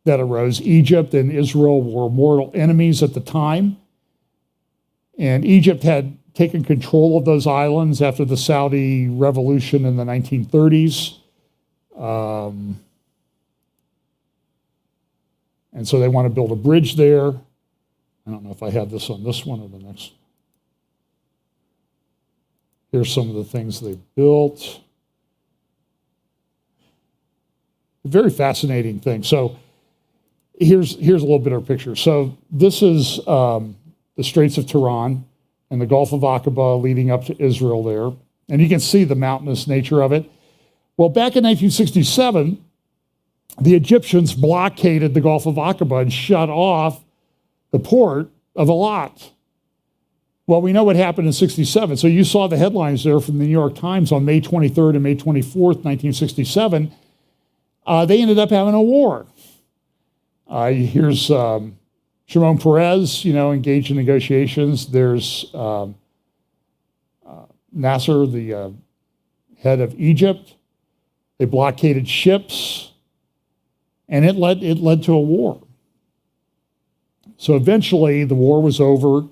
that arose. Egypt and Israel were mortal enemies at the time, and Egypt had taken control of those islands after the Saudi Revolution in the 1930s. And so they want to build a bridge there. I don't know if I have this on this one or the next. Here's some of the things they built. A very fascinating thing. So here's a little bit of a picture. So this is the Straits of Tiran and the Gulf of Aqaba leading up to Israel there. And you can see the mountainous nature of it. Well, back in 1967, the Egyptians blockaded the Gulf of Aqaba and shut off the port of Eilat. Well, we know what happened in 67. So you saw the headlines there from the New York Times on May 23rd and May 24th, 1967. They ended up having a war. Here's Shimon Peres, engaged in negotiations. There's Nasser, the head of Egypt. They blockaded ships, and it led to a war. So eventually, the war was over,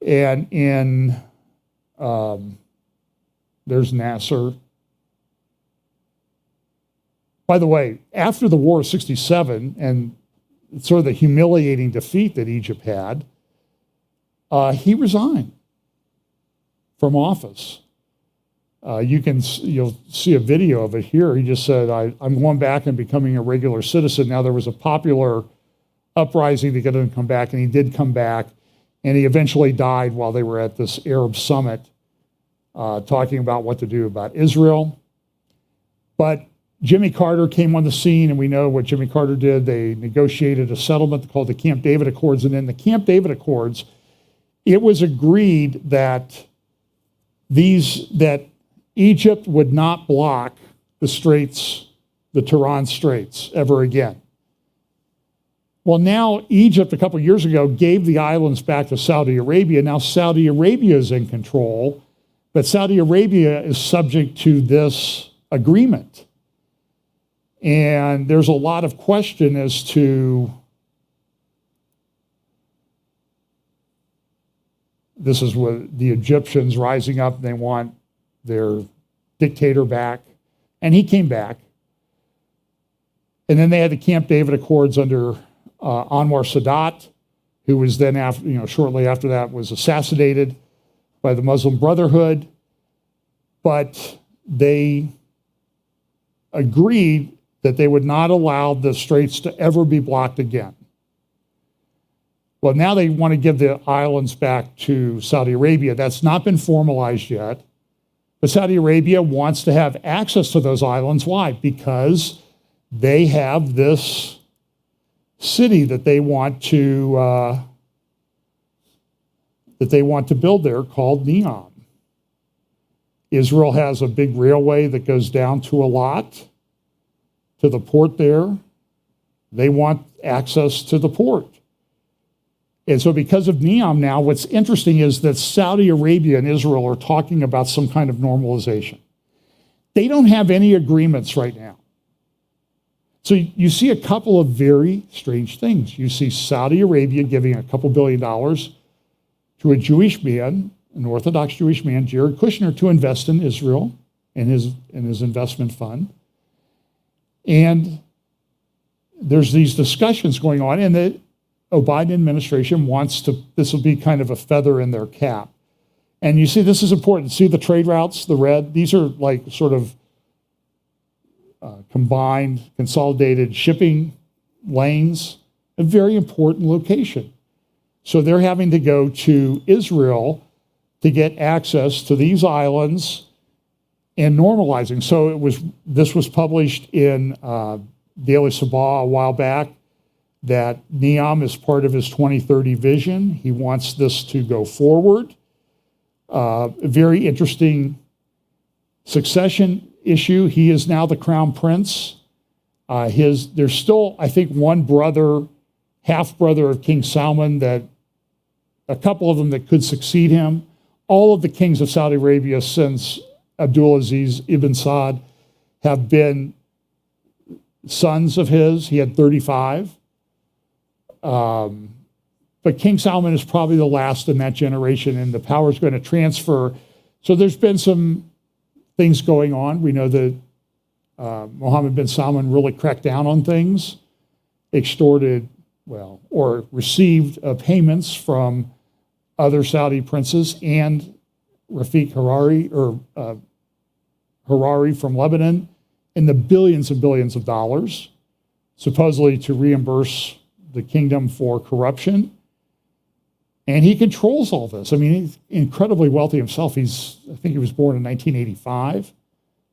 and there's Nasser. By the way, after the War of 67 and sort of the humiliating defeat that Egypt had, he resigned from office. You'll see a video of it here. He just said, I'm going back and becoming a regular citizen. Now, there was a popular uprising to get him to come back, and he did come back, and he eventually died while they were at this Arab summit talking about what to do about Israel. But Jimmy Carter came on the scene, and we know what Jimmy Carter did. They negotiated a settlement called the Camp David Accords, and in the Camp David Accords, it was agreed that Egypt would not block the straits, the Tiran Straits, ever again. Well, now Egypt, a couple of years ago, gave the islands back to Saudi Arabia. Now Saudi Arabia is in control, but Saudi Arabia is subject to this agreement. And there's a lot of question as to, this is what the Egyptians rising up, and they want their dictator back. And he came back. And then they had the Camp David Accords under Anwar Sadat, who was then, shortly after that, was assassinated by the Muslim Brotherhood. But they agreed that they would not allow the straits to ever be blocked again. Well, now they want to give the islands back to Saudi Arabia. That's not been formalized yet. But Saudi Arabia wants to have access to those islands. Why? Because they have this city that they want to build there called Neom. Israel has a big railway that goes down to Eilat, to the port there. They want access to the port. And so because of Neom now, what's interesting is that Saudi Arabia and Israel are talking about some kind of normalization. They don't have any agreements right now. So you see a couple of very strange things. You see Saudi Arabia giving a couple $2 billion to a Jewish man, an Orthodox Jewish man, Jared Kushner, to invest in Israel in his investment fund. And there's these discussions going on, and the Biden administration wants to, this will be kind of a feather in their cap. And you see, this is important. See the trade routes, the red? These are like sort of combined, consolidated shipping lanes, a very important location. So they're having to go to Israel to get access to these islands and normalizing. So this was published in Daily Sabah a while back, that Neom is part of his 2030 vision. He wants this to go forward. A very interesting succession issue. He is now the crown prince. There's still, I think, one brother, half brother of King Salman, that a couple of them that could succeed him. All of the kings of Saudi Arabia since Abdulaziz ibn Saud have been sons of his. He had 35. But King Salman is probably the last in that generation, and the power is going to transfer. So there's been some things going on. We know that Mohammed bin Salman really cracked down on things, extorted, or received payments from other Saudi princes and Rafiq Hariri from Lebanon in the billions and billions of dollars, supposedly to reimburse the kingdom for corruption. And he controls all this. I mean, he's incredibly wealthy himself. I think he was born in 1985.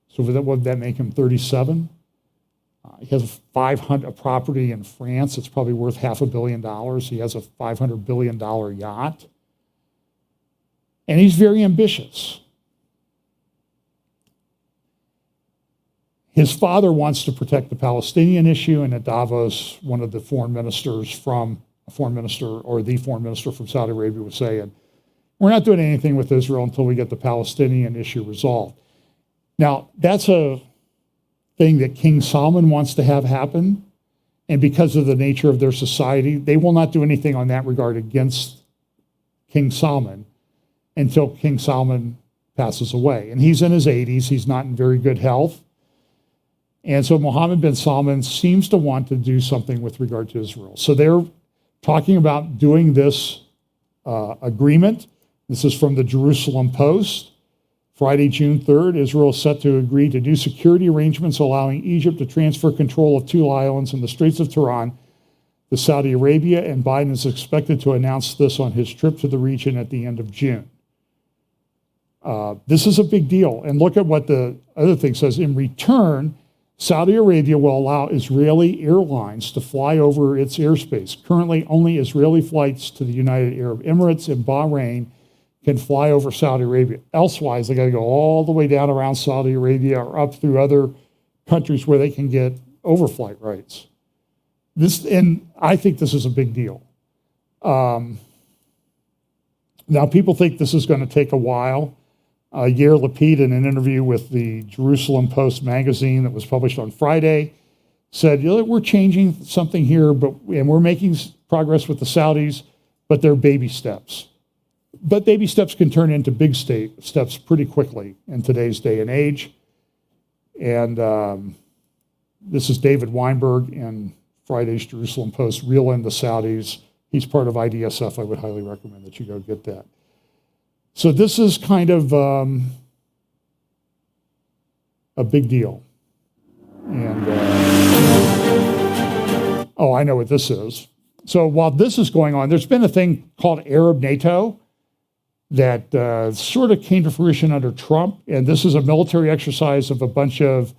So would that make him 37? He has a property in France. It's probably worth $500 million. He has a $500 billion yacht. And he's very ambitious. His father wants to protect the Palestinian issue, and at Davos, one of the foreign ministers from Saudi Arabia was saying, we're not doing anything with Israel until we get the Palestinian issue resolved. Now, that's a thing that King Salman wants to have happen, and because of the nature of their society, they will not do anything on that regard against King Salman until King Salman passes away. And he's in his 80s, he's not in very good health. And so Mohammed bin Salman seems to want to do something with regard to Israel. So they're talking about doing this agreement. This is from the Jerusalem Post. Friday, June 3rd, Israel is set to agree to do security arrangements allowing Egypt to transfer control of 2 islands in the Straits of Tiran to Saudi Arabia, and Biden is expected to announce this on his trip to the region at the end of June. This is a big deal. And look at what the other thing says. In return, Saudi Arabia will allow Israeli airlines to fly over its airspace. Currently, only Israeli flights to the United Arab Emirates and Bahrain can fly over Saudi Arabia. Elsewise, they got to go all the way down around Saudi Arabia or up through other countries where they can get overflight rights. And I think this is a big deal. Now, people think this is going to take a while. Yair Lapid, in an interview with the Jerusalem Post magazine that was published on Friday, said, we're changing something here, and we're making progress with the Saudis, but they're baby steps. But baby steps can turn into big steps pretty quickly in today's day and age. And this is David Weinberg in Friday's Jerusalem Post, Reel in the Saudis. He's part of IDSF. I would highly recommend that you go get that. So this is kind of a big deal. And, I know what this is. So while this is going on, there's been a thing called Arab NATO that sort of came to fruition under Trump. And this is a military exercise of a bunch of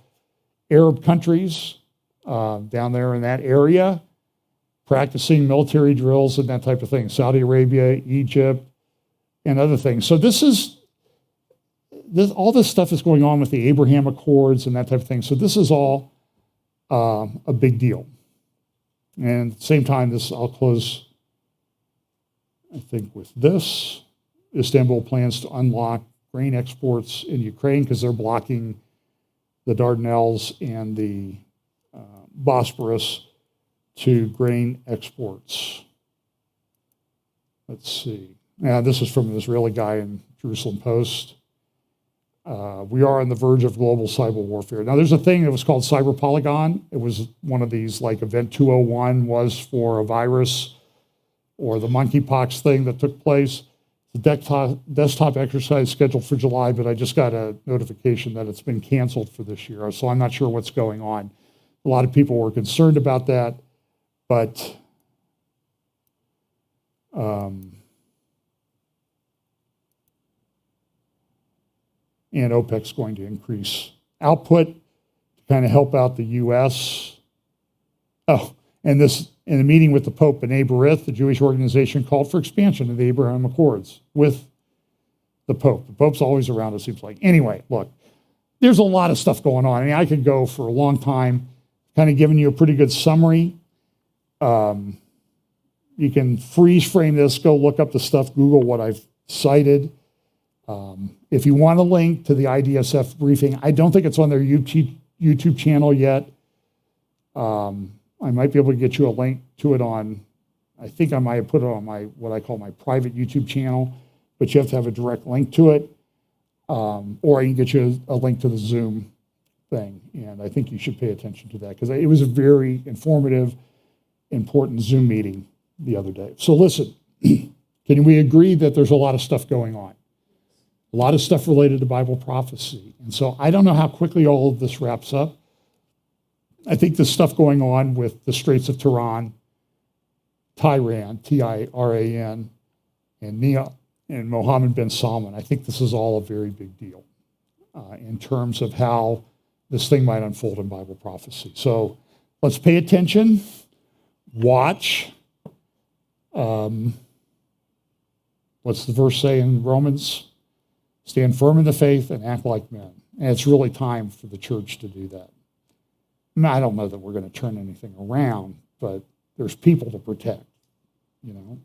Arab countries down there in that area, practicing military drills and that type of thing. Saudi Arabia, Egypt, and other things. So all this stuff is going on with the Abraham Accords and that type of thing. So this is all a big deal. And at the same time, I'll close I think with this, Istanbul plans to unlock grain exports in Ukraine because they're blocking the Dardanelles and the Bosporus to grain exports. Let's see. Now, this is from an Israeli guy in Jerusalem Post. We are on the verge of global cyber warfare. Now, there's a thing that was called Cyber Polygon. It was one of these, like Event 201 was for a virus, or the monkeypox thing that took place. The desktop exercise scheduled for July, but I just got a notification that it's been canceled for this year, so I'm not sure what's going on. A lot of people were concerned about that, but and OPEC's going to increase output to kind of help out the U.S. Oh, and in a meeting with the Pope in Aberystwyth, the Jewish organization called for expansion of the Abraham Accords with the Pope. The Pope's always around, it seems like. Anyway, look, there's a lot of stuff going on. I mean, I could go for a long time, kind of giving you a pretty good summary. You can freeze frame this, go look up the stuff, Google what I've cited. If you want a link to the IDSF briefing, I don't think it's on their YouTube channel yet. I might be able to get you a link to it on, I think I might have put it on my, what I call my private YouTube channel, but you have to have a direct link to it. Or I can get you a link to the Zoom thing. And I think you should pay attention to that because it was a very informative, important Zoom meeting the other day. So listen, can we agree that there's a lot of stuff going on? A lot of stuff related to Bible prophecy. And so I don't know how quickly all of this wraps up. I think the stuff going on with the Straits of Tiran, T-I-R-A-N, and Neom, and Mohammed bin Salman, I think this is all a very big deal in terms of how this thing might unfold in Bible prophecy. So let's pay attention, watch. What's the verse say in Romans? Stand firm in the faith and act like men. And it's really time for the church to do that. Now, I don't know that we're going to turn anything around, but there's people to protect, you know,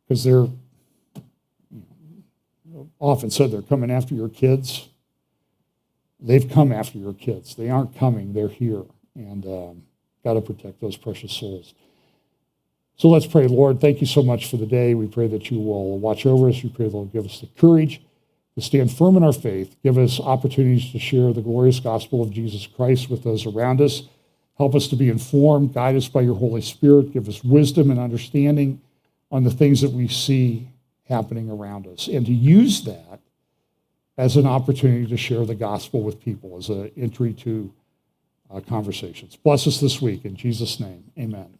because they're often said they're coming after your kids. They've come after your kids. They aren't coming, they're here, and got to protect those precious souls. So let's pray. Lord, thank you so much for the day. We pray that you will watch over us. We pray that you'll give us the courage to stand firm in our faith. Give us opportunities to share the glorious gospel of Jesus Christ with those around us. Help us to be informed. Guide us by your Holy Spirit. Give us wisdom and understanding on the things that we see happening around us. And to use that as an opportunity to share the gospel with people as an entry to conversations. Bless us this week. In Jesus' name, amen.